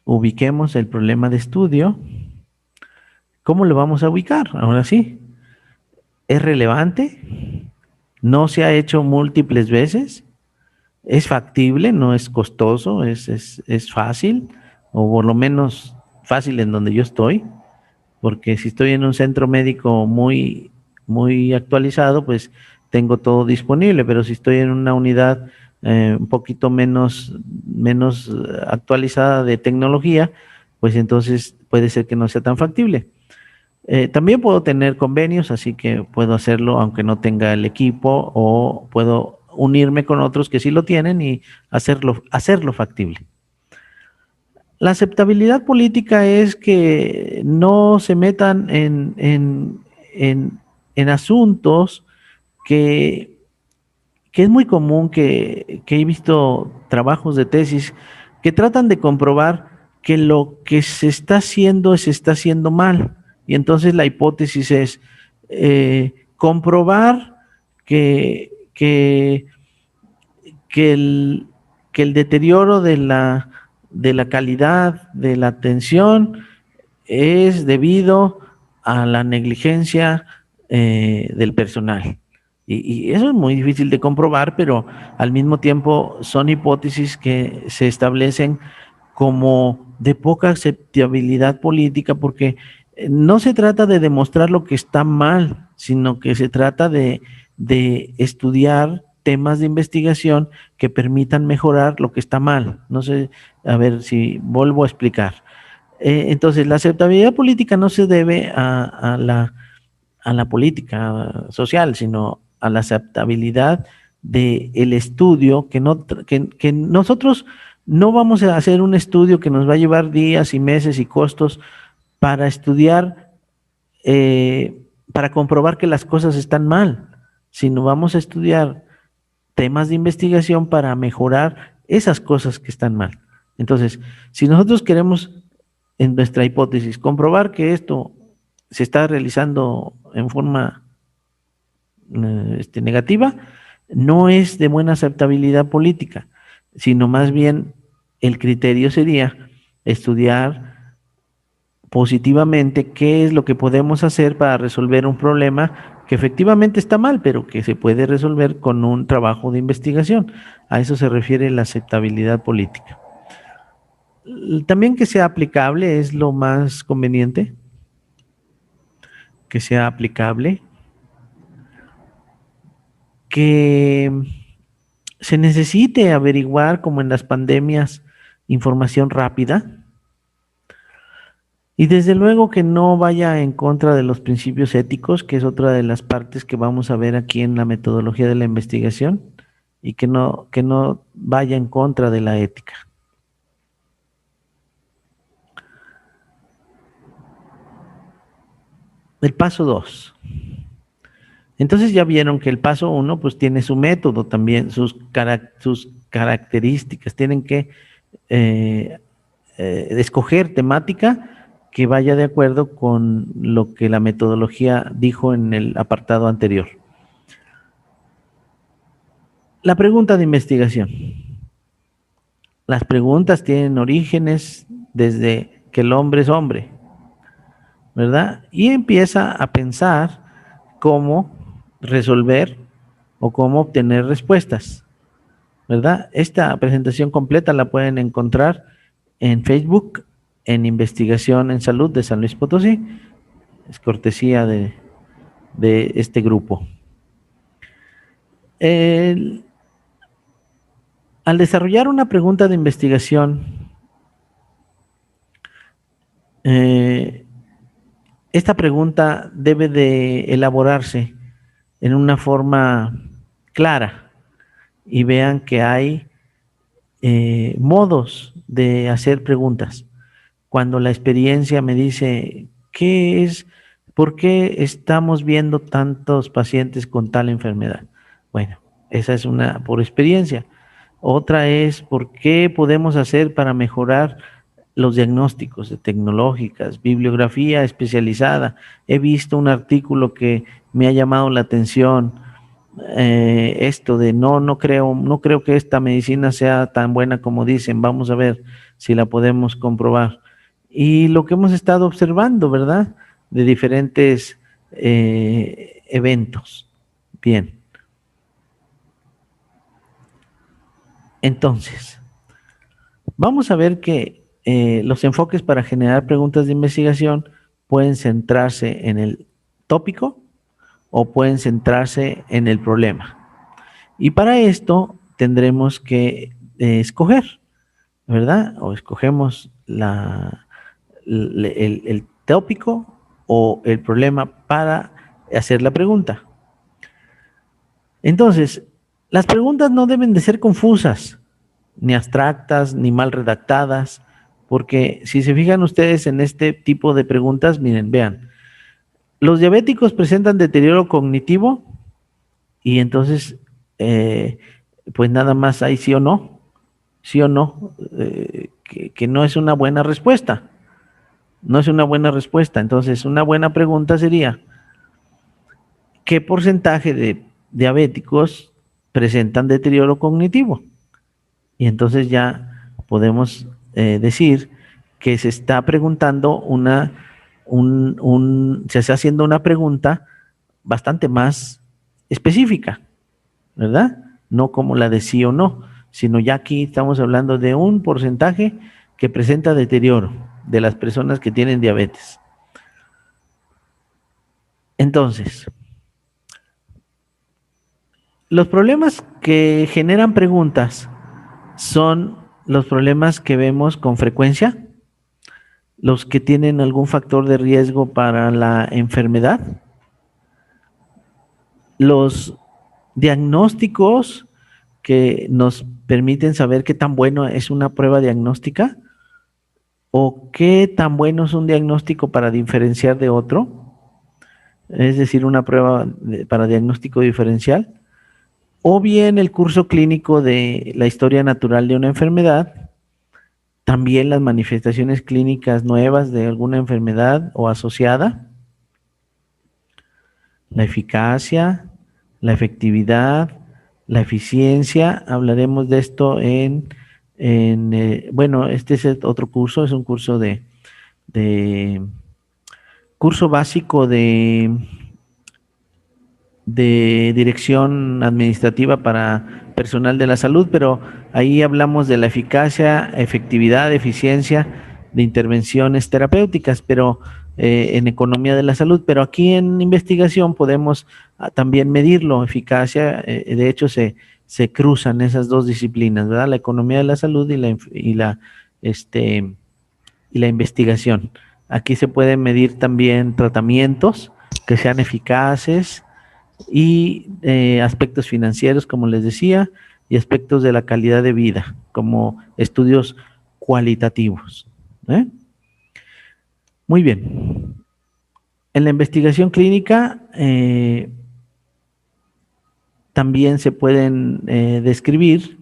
Ubiquemos el problema de estudio. ¿Cómo lo vamos a ubicar? Ahora sí, ¿es relevante? ¿No se ha hecho múltiples veces? ¿Es factible? ¿No es costoso? ¿Es fácil? O por lo menos fácil en donde yo estoy, porque si estoy en un centro médico muy actualizado, pues tengo todo disponible, pero si estoy en una unidad un poquito menos actualizada de tecnología, pues entonces puede ser que no sea tan factible. También puedo tener convenios, así que puedo hacerlo aunque no tenga el equipo, o puedo unirme con otros que sí lo tienen y hacerlo factible. La aceptabilidad política es que no se metan en asuntos que es muy común que he visto trabajos de tesis que tratan de comprobar que lo que se está haciendo mal. Y entonces la hipótesis es comprobar que, que, que, el, que el deterioro de la calidad de la atención es debido a la negligencia del personal. Y eso es muy difícil de comprobar, pero al mismo tiempo son hipótesis que se establecen como de poca aceptabilidad política, porque no se trata de demostrar lo que está mal, sino que se trata de estudiar temas de investigación que permitan mejorar lo que está mal. No sé, a ver si vuelvo a explicar. Entonces, la aceptabilidad política no se debe a la política social, sino a la aceptabilidad del estudio, que nosotros no vamos a hacer un estudio que nos va a llevar días y meses y costos para estudiar, para comprobar que las cosas están mal, sino vamos a estudiar temas de investigación para mejorar esas cosas que están mal. Entonces, si nosotros queremos en nuestra hipótesis, comprobar que esto se está realizando en forma negativa, no es de buena aceptabilidad política, sino más bien el criterio sería estudiar positivamente qué es lo que podemos hacer para resolver un problema que efectivamente está mal, pero que se puede resolver con un trabajo de investigación. A eso se refiere la aceptabilidad política. También que sea aplicable es lo más conveniente, que sea aplicable, que se necesite averiguar, como en las pandemias, información rápida, y desde luego que no vaya en contra de los principios éticos, que es otra de las partes que vamos a ver aquí en la metodología de la investigación, y que no vaya en contra de la ética. El paso 2. Entonces ya vieron que el paso 1 pues tiene su método también, sus características. Tienen que escoger temática que vaya de acuerdo con lo que la metodología dijo en el apartado anterior. La pregunta de investigación. Las preguntas tienen orígenes desde que el hombre es hombre, ¿verdad? Y empieza a pensar cómo resolver o cómo obtener respuestas, ¿verdad? Esta presentación completa la pueden encontrar en Facebook, en Investigación en Salud de San Luis Potosí. Es cortesía de este grupo. Al desarrollar una pregunta de investigación, esta pregunta debe de elaborarse en una forma clara, y vean que hay modos de hacer preguntas. Cuando la experiencia me dice, ¿por qué estamos viendo tantos pacientes con tal enfermedad? Bueno, esa es una por experiencia. Otra es, ¿por qué podemos hacer para mejorar los diagnósticos tecnológicas, bibliografía especializada? He visto un artículo que me ha llamado la atención, esto de no creo que esta medicina sea tan buena como dicen, vamos a ver si la podemos comprobar. Y lo que hemos estado observando, ¿verdad? De diferentes eventos. Bien. Entonces, vamos a ver que los enfoques para generar preguntas de investigación pueden centrarse en el tópico o pueden centrarse en el problema. Y para esto tendremos que escoger, ¿verdad? O escogemos el tópico o el problema para hacer la pregunta. Entonces, las preguntas no deben de ser confusas, ni abstractas, ni mal redactadas, porque si se fijan ustedes en este tipo de preguntas, miren, vean, los diabéticos presentan deterioro cognitivo y entonces, pues nada más hay sí o no, que no es una buena respuesta. No es una buena respuesta. Entonces, una buena pregunta sería, ¿qué porcentaje de diabéticos presentan deterioro cognitivo? Y entonces ya podemos decir que se está preguntando se está haciendo una pregunta bastante más específica, ¿verdad? No como la de sí o no, sino ya aquí estamos hablando de un porcentaje que presenta deterioro de las personas que tienen diabetes. Entonces, los problemas que generan preguntas son los problemas que vemos con frecuencia, los que tienen algún factor de riesgo para la enfermedad, los diagnósticos que nos permiten saber qué tan bueno es una prueba diagnóstica o qué tan bueno es un diagnóstico para diferenciar de otro, es decir, una prueba para diagnóstico diferencial, o bien el curso clínico de la historia natural de una enfermedad, También las manifestaciones clínicas nuevas de alguna enfermedad o asociada, la eficacia, la efectividad, la eficiencia. Hablaremos de esto bueno, este es otro curso, es un curso de curso básico de dirección administrativa para personal de la salud, pero ahí hablamos de la eficacia, efectividad, eficiencia de intervenciones terapéuticas, pero en economía de la salud, pero aquí en investigación podemos también medirlo, eficacia, de hecho se cruzan esas dos disciplinas, ¿verdad? La economía de la salud y la investigación. Aquí se pueden medir también tratamientos que sean eficaces, y aspectos financieros, como les decía, y aspectos de la calidad de vida, como estudios cualitativos. ¿Eh? Muy bien. En la investigación clínica también se pueden describir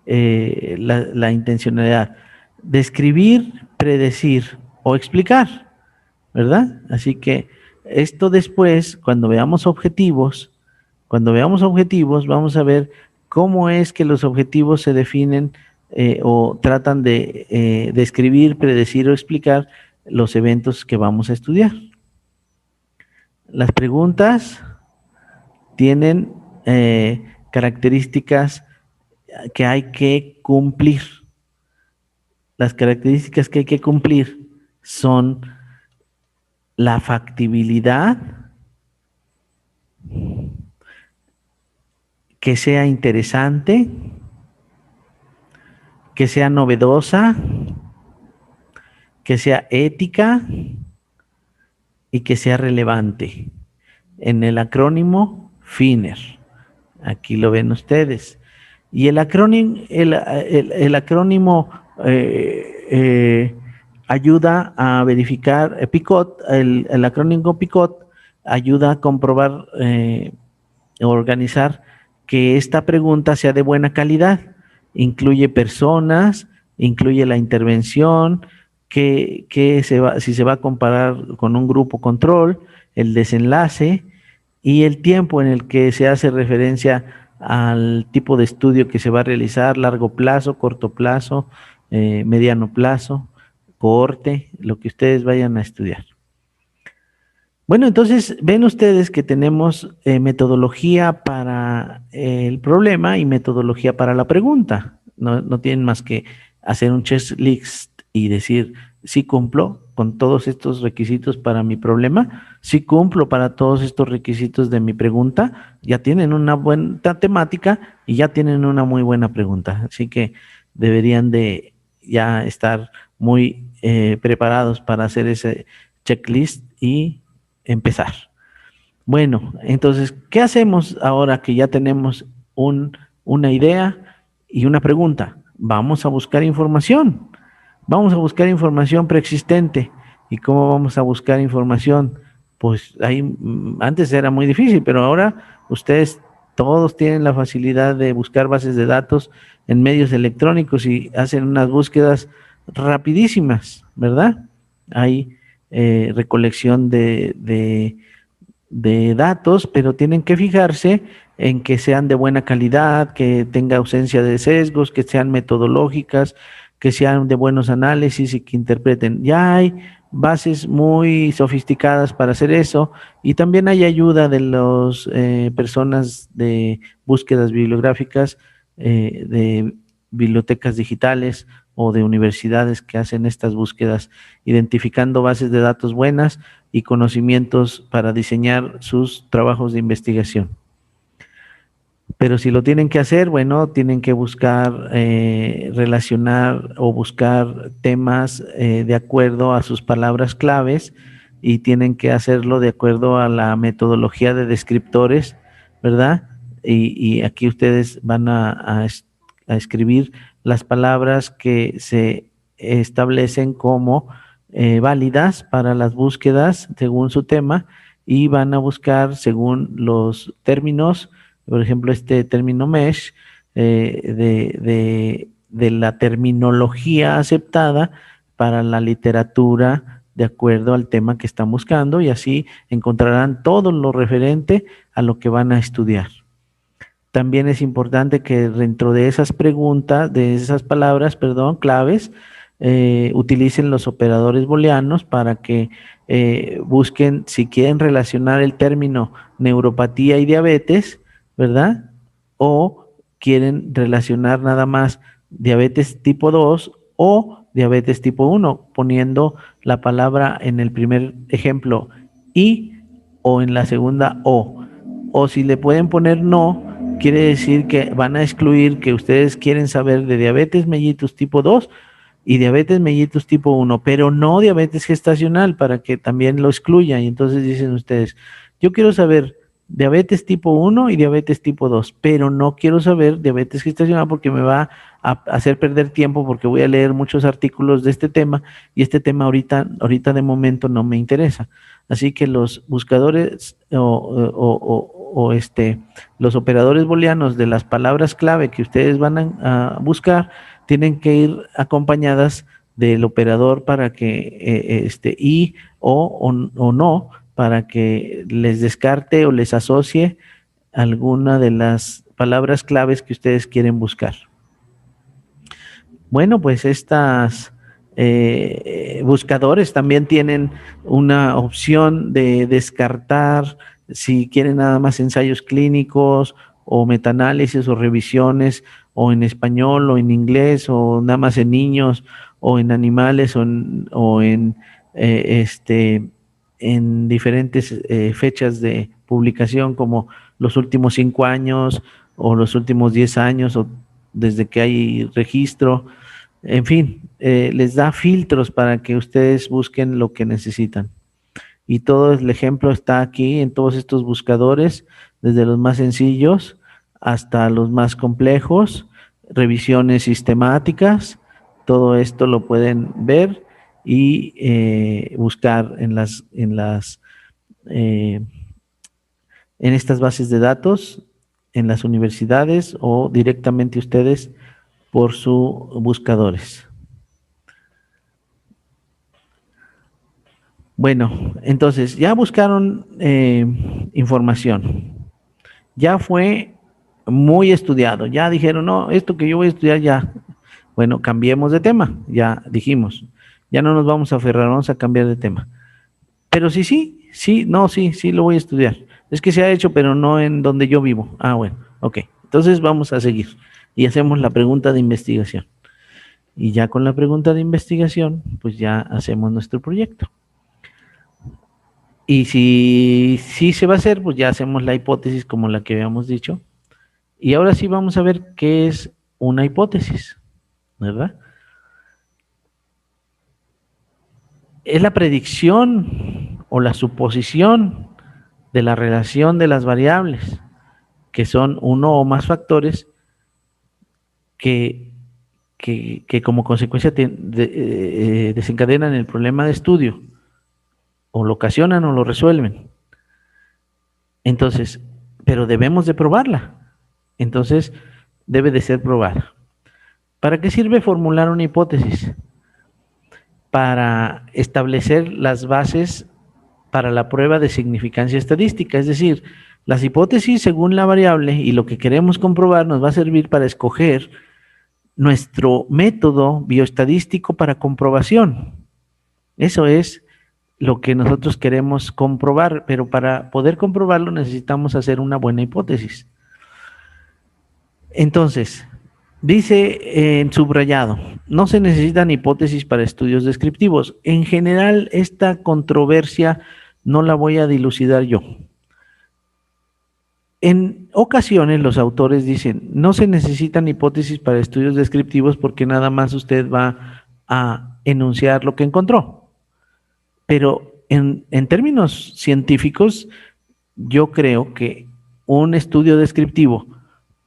la intencionalidad. Describir, predecir o explicar, ¿verdad? Así que esto después, cuando veamos objetivos, vamos a ver cómo es que los objetivos se definen o tratan de describir, predecir o explicar los eventos que vamos a estudiar. Las preguntas tienen características que hay que cumplir. Las características que hay que cumplir son la factibilidad, que sea interesante, que sea novedosa, que sea ética y que sea relevante. En el acrónimo FINER. Aquí lo ven ustedes. Y el acrónimo ayuda a verificar, PICOT, el acrónimo PICOT ayuda a comprobar, organizar que esta pregunta sea de buena calidad. Incluye personas, incluye la intervención, si se va a comparar con un grupo control, el desenlace y el tiempo en el que se hace referencia al tipo de estudio que se va a realizar, largo plazo, corto plazo, mediano plazo, cohorte, lo que ustedes vayan a estudiar. Bueno, entonces ven ustedes que tenemos metodología para el problema y metodología para la pregunta. No tienen más que hacer un checklist y decir, sí cumplo con todos estos requisitos para mi problema, sí cumplo para todos estos requisitos de mi pregunta, ya tienen una buena temática y ya tienen una muy buena pregunta. Así que deberían de ya estar muy preparados para hacer ese checklist y empezar. Bueno, entonces, ¿qué hacemos ahora que ya tenemos una idea y una pregunta? Vamos a buscar información. Vamos a buscar información preexistente. ¿Y cómo vamos a buscar información? Pues ahí antes era muy difícil, pero ahora ustedes todos tienen la facilidad de buscar bases de datos en medios electrónicos y hacen unas búsquedas rapidísimas, ¿verdad? Hay recolección de datos, pero tienen que fijarse en que sean de buena calidad, que tenga ausencia de sesgos, que sean metodológicas, que sean de buenos análisis y que interpreten. Ya hay bases muy sofisticadas para hacer eso y también hay ayuda de las personas de búsquedas bibliográficas, de bibliotecas digitales o de universidades que hacen estas búsquedas, identificando bases de datos buenas y conocimientos para diseñar sus trabajos de investigación. Pero si lo tienen que hacer, bueno, tienen que buscar relacionar o buscar temas de acuerdo a sus palabras claves y tienen que hacerlo de acuerdo a la metodología de descriptores, ¿verdad? Y aquí ustedes van a escribir las palabras que se establecen como válidas para las búsquedas según su tema y van a buscar según los términos. Por ejemplo, este término mesh de la terminología aceptada para la literatura de acuerdo al tema que están buscando, y así encontrarán todo lo referente a lo que van a estudiar. También es importante que dentro de esas preguntas, de esas palabras, perdón, claves, utilicen los operadores booleanos para que busquen, si quieren relacionar el término neuropatía y diabetes, ¿verdad? O quieren relacionar nada más diabetes tipo 2 o diabetes tipo 1, poniendo la palabra en el primer ejemplo y, o en la segunda o. O si le pueden poner no, quiere decir que van a excluir que ustedes quieren saber de diabetes mellitus tipo 2 y diabetes mellitus tipo 1, pero no diabetes gestacional, para que también lo excluyan. Y entonces dicen ustedes, yo quiero saber diabetes tipo 1 y diabetes tipo 2, pero no quiero saber diabetes gestacional porque me va a hacer perder tiempo, porque voy a leer muchos artículos de este tema y este tema ahorita de momento no me interesa. Así que los buscadores los operadores booleanos de las palabras clave que ustedes van a buscar tienen que ir acompañadas del operador para que y o no, para que les descarte o les asocie alguna de las palabras claves que ustedes quieren buscar. Bueno, pues estas buscadores también tienen una opción de descartar si quieren nada más ensayos clínicos o metanálisis o revisiones o en español o en inglés o nada más en niños o en animales en diferentes fechas de publicación, como los últimos 5 años o los últimos 10 años o desde que hay registro. En fin, les da filtros para que ustedes busquen lo que necesitan. Y todo el ejemplo está aquí en todos estos buscadores, desde los más sencillos hasta los más complejos, revisiones sistemáticas, todo esto lo pueden ver y buscar en estas bases de datos, en las universidades o directamente ustedes por sus buscadores. Bueno, entonces ya buscaron información, ya fue muy estudiado, ya dijeron, no, esto que yo voy a estudiar ya, bueno, cambiemos de tema, ya dijimos, ya no nos vamos a aferrar, vamos a cambiar de tema. Pero sí, sí lo voy a estudiar. Es que se ha hecho, pero no en donde yo vivo. Ah, bueno, ok, entonces vamos a seguir y hacemos la pregunta de investigación. Y ya con la pregunta de investigación, pues ya hacemos nuestro proyecto. Y si se va a hacer, pues ya hacemos la hipótesis como la que habíamos dicho. Y ahora sí vamos a ver qué es una hipótesis, ¿verdad? Es la predicción o la suposición de la relación de las variables, que son uno o más factores que como consecuencia desencadenan el problema de estudio, o lo ocasionan o lo resuelven. Entonces, pero debemos de probarla. Entonces, debe de ser probada. ¿Para qué sirve formular una hipótesis? Para establecer las bases para la prueba de significancia estadística, es decir, las hipótesis según la variable y lo que queremos comprobar nos va a servir para escoger nuestro método bioestadístico para comprobación. Eso es lo que nosotros queremos comprobar, pero para poder comprobarlo necesitamos hacer una buena hipótesis. Entonces, dice en subrayado, no se necesitan hipótesis para estudios descriptivos. En general, esta controversia no la voy a dilucidar yo. En ocasiones los autores dicen, no se necesitan hipótesis para estudios descriptivos porque nada más usted va a enunciar lo que encontró. Pero en términos científicos, yo creo que un estudio descriptivo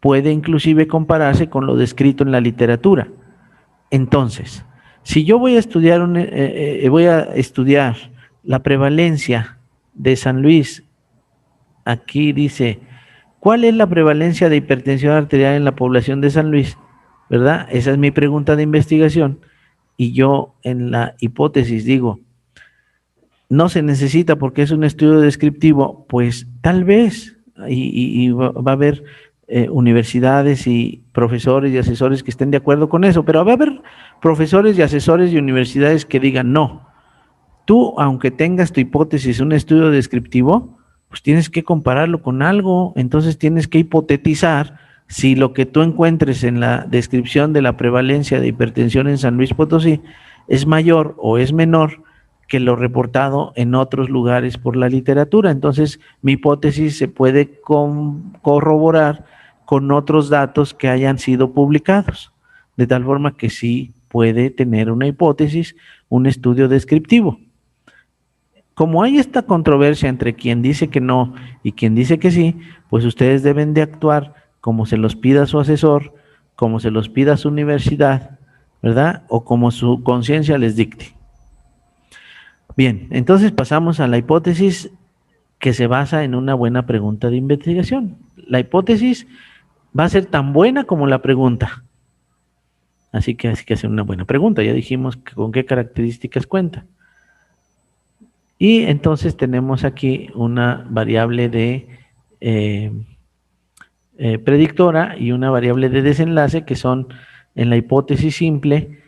puede inclusive compararse con lo descrito en la literatura. Entonces, si yo voy a estudiar la prevalencia de San Luis, aquí dice, ¿cuál es la prevalencia de hipertensión arterial en la población de San Luis? ¿verdad? Esa es mi pregunta de investigación. Y yo en la hipótesis digo, no se necesita porque es un estudio descriptivo, pues tal vez, y va a haber universidades y profesores y asesores que estén de acuerdo con eso, pero va a haber profesores y asesores y universidades que digan, no, tú, aunque tengas tu hipótesis, un estudio descriptivo, pues tienes que compararlo con algo, entonces tienes que hipotetizar si lo que tú encuentres en la descripción de la prevalencia de hipertensión en San Luis Potosí es mayor o es menor que lo reportado en otros lugares por la literatura. Entonces, mi hipótesis se puede corroborar con otros datos que hayan sido publicados, de tal forma que sí puede tener una hipótesis, un estudio descriptivo. Como hay esta controversia entre quien dice que no y quien dice que sí, pues ustedes deben de actuar como se los pida su asesor, como se los pida su universidad, ¿verdad? O como su conciencia les dicte. Bien, entonces pasamos a la hipótesis que se basa en una buena pregunta de investigación. La hipótesis va a ser tan buena como la pregunta. Así que hacer una buena pregunta. Ya dijimos con qué características cuenta. Y entonces tenemos aquí una variable de predictora y una variable de desenlace que son en la hipótesis simple.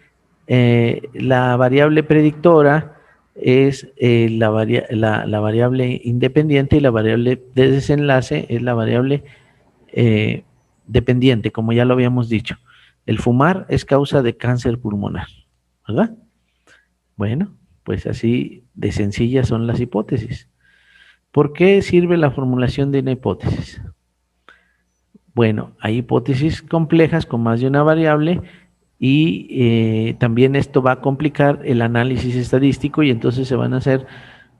La variable predictora es la variable independiente y la variable de desenlace es la variable dependiente, como ya lo habíamos dicho. El fumar es causa de cáncer pulmonar, ¿verdad? Bueno, pues así de sencillas son las hipótesis. ¿Por qué sirve la formulación de una hipótesis? Bueno, hay hipótesis complejas con más de una variable y también esto va a complicar el análisis estadístico y entonces se van a hacer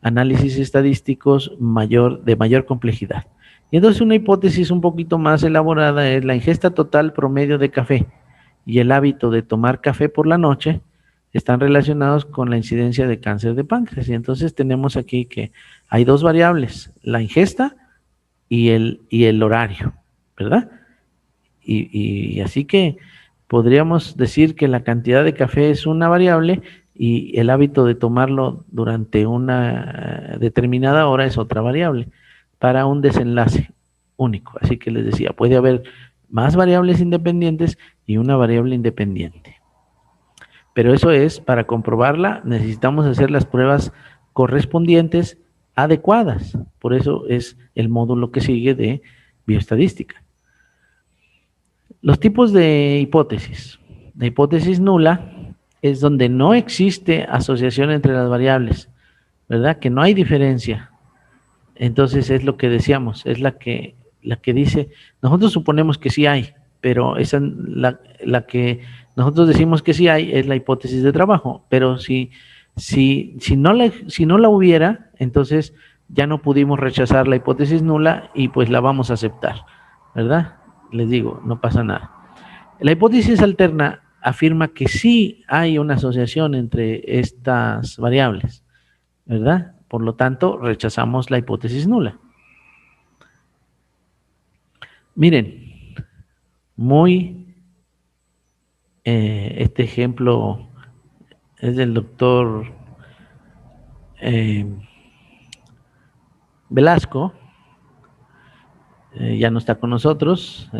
análisis estadísticos de mayor complejidad. Y entonces una hipótesis un poquito más elaborada es la ingesta total promedio de café y el hábito de tomar café por la noche están relacionados con la incidencia de cáncer de páncreas. Y entonces tenemos aquí que hay dos variables, la ingesta y el horario, ¿verdad? Y así que podríamos decir que la cantidad de café es una variable y el hábito de tomarlo durante una determinada hora es otra variable para un desenlace único. Así que les decía, puede haber más variables independientes y una variable independiente. Pero eso es, para comprobarla, necesitamos hacer las pruebas correspondientes adecuadas. Por eso es el módulo que sigue de bioestadística. Los tipos de hipótesis. La hipótesis nula es donde no existe asociación entre las variables, ¿verdad? Que no hay diferencia. Entonces es lo que decíamos, es la que dice, nosotros suponemos que sí hay, pero esa la que nosotros decimos que sí hay es la hipótesis de trabajo, pero si no la hubiera, entonces ya no pudimos rechazar la hipótesis nula y pues la vamos a aceptar, ¿verdad? Les digo, no pasa nada. La hipótesis alterna afirma que sí hay una asociación entre estas variables, ¿verdad? Por lo tanto, rechazamos la hipótesis nula. Miren, este ejemplo es del doctor Velasco, ya no está con nosotros,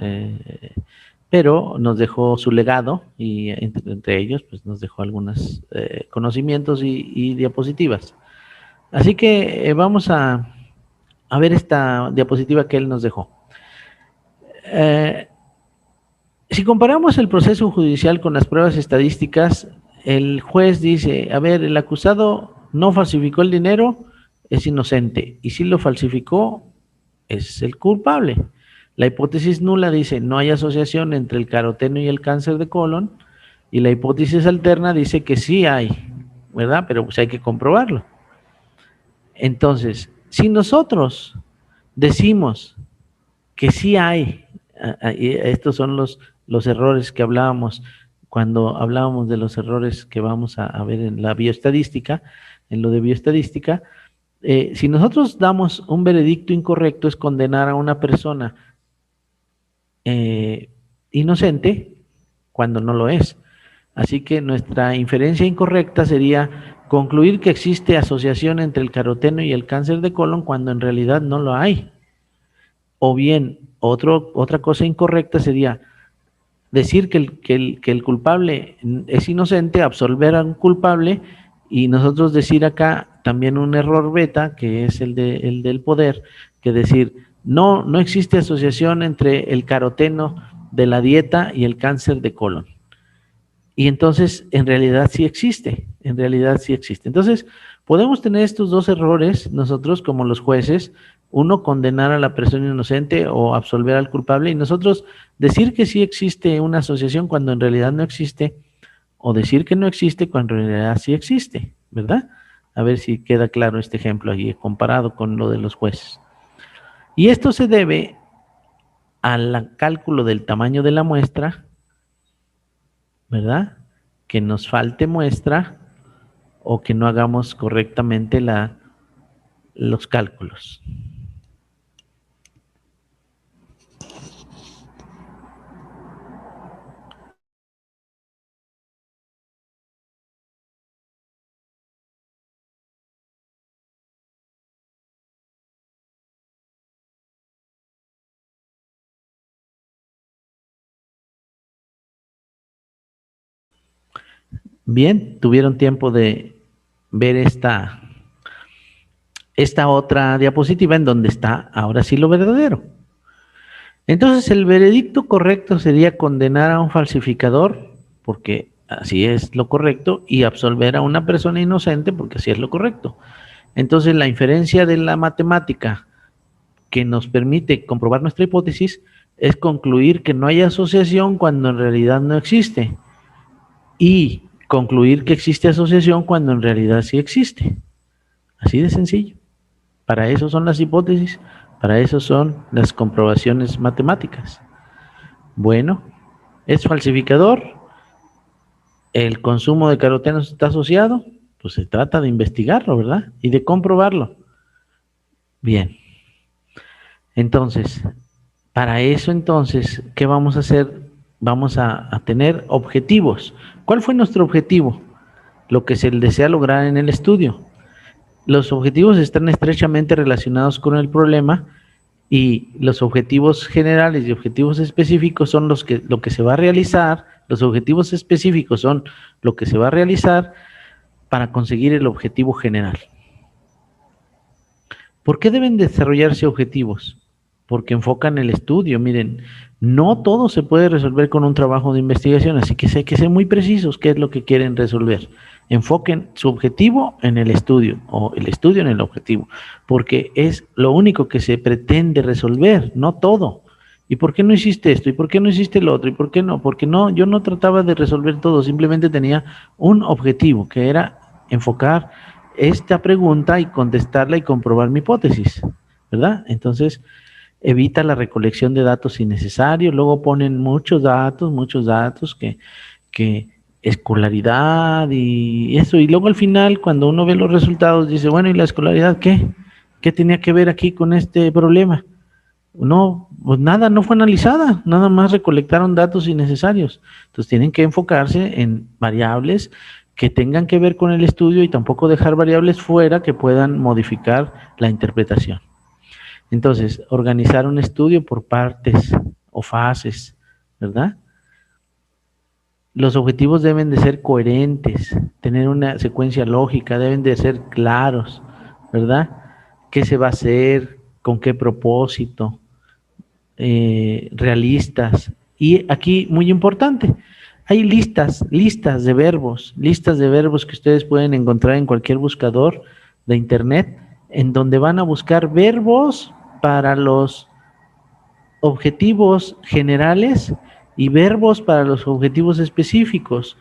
pero nos dejó su legado y entre ellos pues nos dejó algunos conocimientos y diapositivas. Así que vamos a ver esta diapositiva que él nos dejó. Si comparamos el proceso judicial con las pruebas estadísticas, el juez dice, a ver, el acusado no falsificó el dinero, es inocente, y si lo falsificó, es el culpable. La hipótesis nula dice, no hay asociación entre el caroteno y el cáncer de colon, y la hipótesis alterna dice que sí hay, ¿verdad? Pero pues hay que comprobarlo. Entonces, si nosotros decimos que sí hay, estos son los errores que hablábamos cuando hablábamos de los errores que vamos a ver en la bioestadística, en lo de bioestadística, si nosotros damos un veredicto incorrecto es condenar a una persona inocente cuando no lo es. Así que nuestra inferencia incorrecta sería concluir que existe asociación entre el caroteno y el cáncer de colon cuando en realidad no lo hay. O bien, otra cosa incorrecta sería decir que el culpable es inocente, absolver a un culpable, y nosotros decir acá también un error beta, que es el del poder, que decir, no existe asociación entre el caroteno de la dieta y el cáncer de colon. Y entonces, en realidad sí existe, en realidad sí existe. Entonces, podemos tener estos dos errores nosotros como los jueces, uno condenar a la persona inocente o absolver al culpable, y nosotros decir que sí existe una asociación cuando en realidad no existe, o decir que no existe cuando en realidad sí existe, ¿verdad? A ver si queda claro este ejemplo aquí comparado con lo de los jueces. Y esto se debe al cálculo del tamaño de la muestra, ¿verdad? Que nos falte muestra o que no hagamos correctamente los cálculos. Bien, tuvieron tiempo de ver esta otra diapositiva en donde está ahora sí lo verdadero. Entonces, el veredicto correcto sería condenar a un falsificador, porque así es lo correcto, y absolver a una persona inocente, porque así es lo correcto. Entonces, la inferencia de la matemática que nos permite comprobar nuestra hipótesis es concluir que no hay asociación cuando en realidad no existe, y concluir que existe asociación cuando en realidad sí existe. Así de sencillo. Para eso son las hipótesis, para eso son las comprobaciones matemáticas. Bueno, ¿es falsificador? ¿El consumo de carotenos está asociado? Pues se trata de investigarlo, ¿verdad? Y de comprobarlo. Bien. Entonces, para eso entonces, ¿qué vamos a hacer? Vamos a tener objetivos. ¿Cuál fue nuestro objetivo? Lo que se desea lograr en el estudio. Los objetivos están estrechamente relacionados con el problema, y los objetivos generales y objetivos específicos son lo que se va a realizar. Los objetivos específicos son lo que se va a realizar para conseguir el objetivo general. ¿Por qué deben desarrollarse objetivos? Porque enfocan el estudio. Miren, no todo se puede resolver con un trabajo de investigación, así que hay que ser muy precisos qué es lo que quieren resolver. Enfoquen su objetivo en el estudio, o el estudio en el objetivo, porque es lo único que se pretende resolver, no todo. ¿Y por qué no hiciste esto? ¿Y por qué no hiciste lo otro? ¿Y por qué no? Porque no, yo no trataba de resolver todo, simplemente tenía un objetivo, que era enfocar esta pregunta y contestarla y comprobar mi hipótesis, ¿verdad? Entonces, evita la recolección de datos innecesarios. Luego ponen muchos datos que escolaridad y eso, y luego al final cuando uno ve los resultados dice, bueno, ¿y la escolaridad qué? ¿Qué tenía que ver aquí con este problema? No, pues nada, no fue analizada, nada más recolectaron datos innecesarios. Entonces tienen que enfocarse en variables que tengan que ver con el estudio, y tampoco dejar variables fuera que puedan modificar la interpretación. Entonces, organizar un estudio por partes o fases, ¿verdad? Los objetivos deben de ser coherentes, tener una secuencia lógica, deben de ser claros, ¿verdad? ¿Qué se va a hacer? ¿Con qué propósito? Realistas. Y aquí, muy importante, hay listas de verbos que ustedes pueden encontrar en cualquier buscador de internet, en donde van a buscar verbos para los objetivos generales y verbos para los objetivos específicos.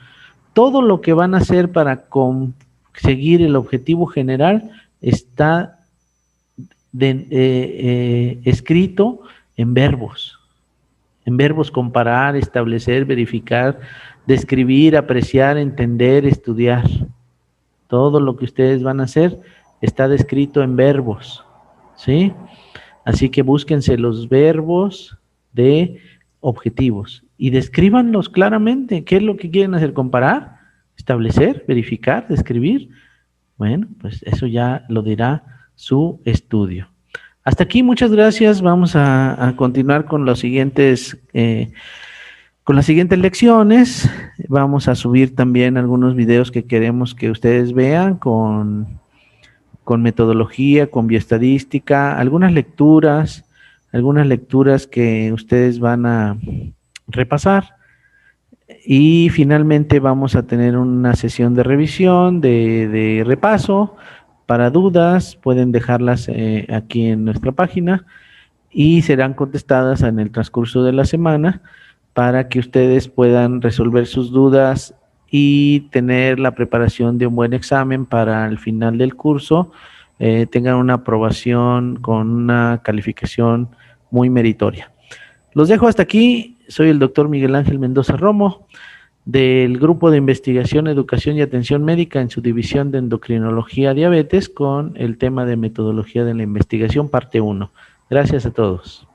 Todo lo que van a hacer para conseguir el objetivo general está escrito en verbos comparar, establecer, verificar, describir, apreciar, entender, estudiar. Todo lo que ustedes van a hacer está descrito en verbos, ¿sí? Así que búsquense los verbos de objetivos. y descríbanlos claramente. ¿Qué es lo que quieren hacer? ¿Comparar? ¿Establecer? ¿Verificar? ¿Describir? Bueno, pues eso ya lo dirá su estudio. Hasta aquí, muchas gracias. Vamos a continuar con los siguientes, con las siguientes lecciones. Vamos a subir también algunos videos que queremos que ustedes vean con metodología, con bioestadística, algunas lecturas que ustedes van a repasar. Y finalmente vamos a tener una sesión de revisión, de repaso. Para dudas, pueden dejarlas aquí en nuestra página y serán contestadas en el transcurso de la semana para que ustedes puedan resolver sus dudas y tener la preparación de un buen examen para el final del curso, tengan una aprobación con una calificación muy meritoria. Los dejo hasta aquí. Soy el doctor Miguel Ángel Mendoza Romo, del Grupo de Investigación, Educación y Atención Médica en su división de Endocrinología Diabetes, con el tema de metodología de la investigación, parte 1. Gracias a todos.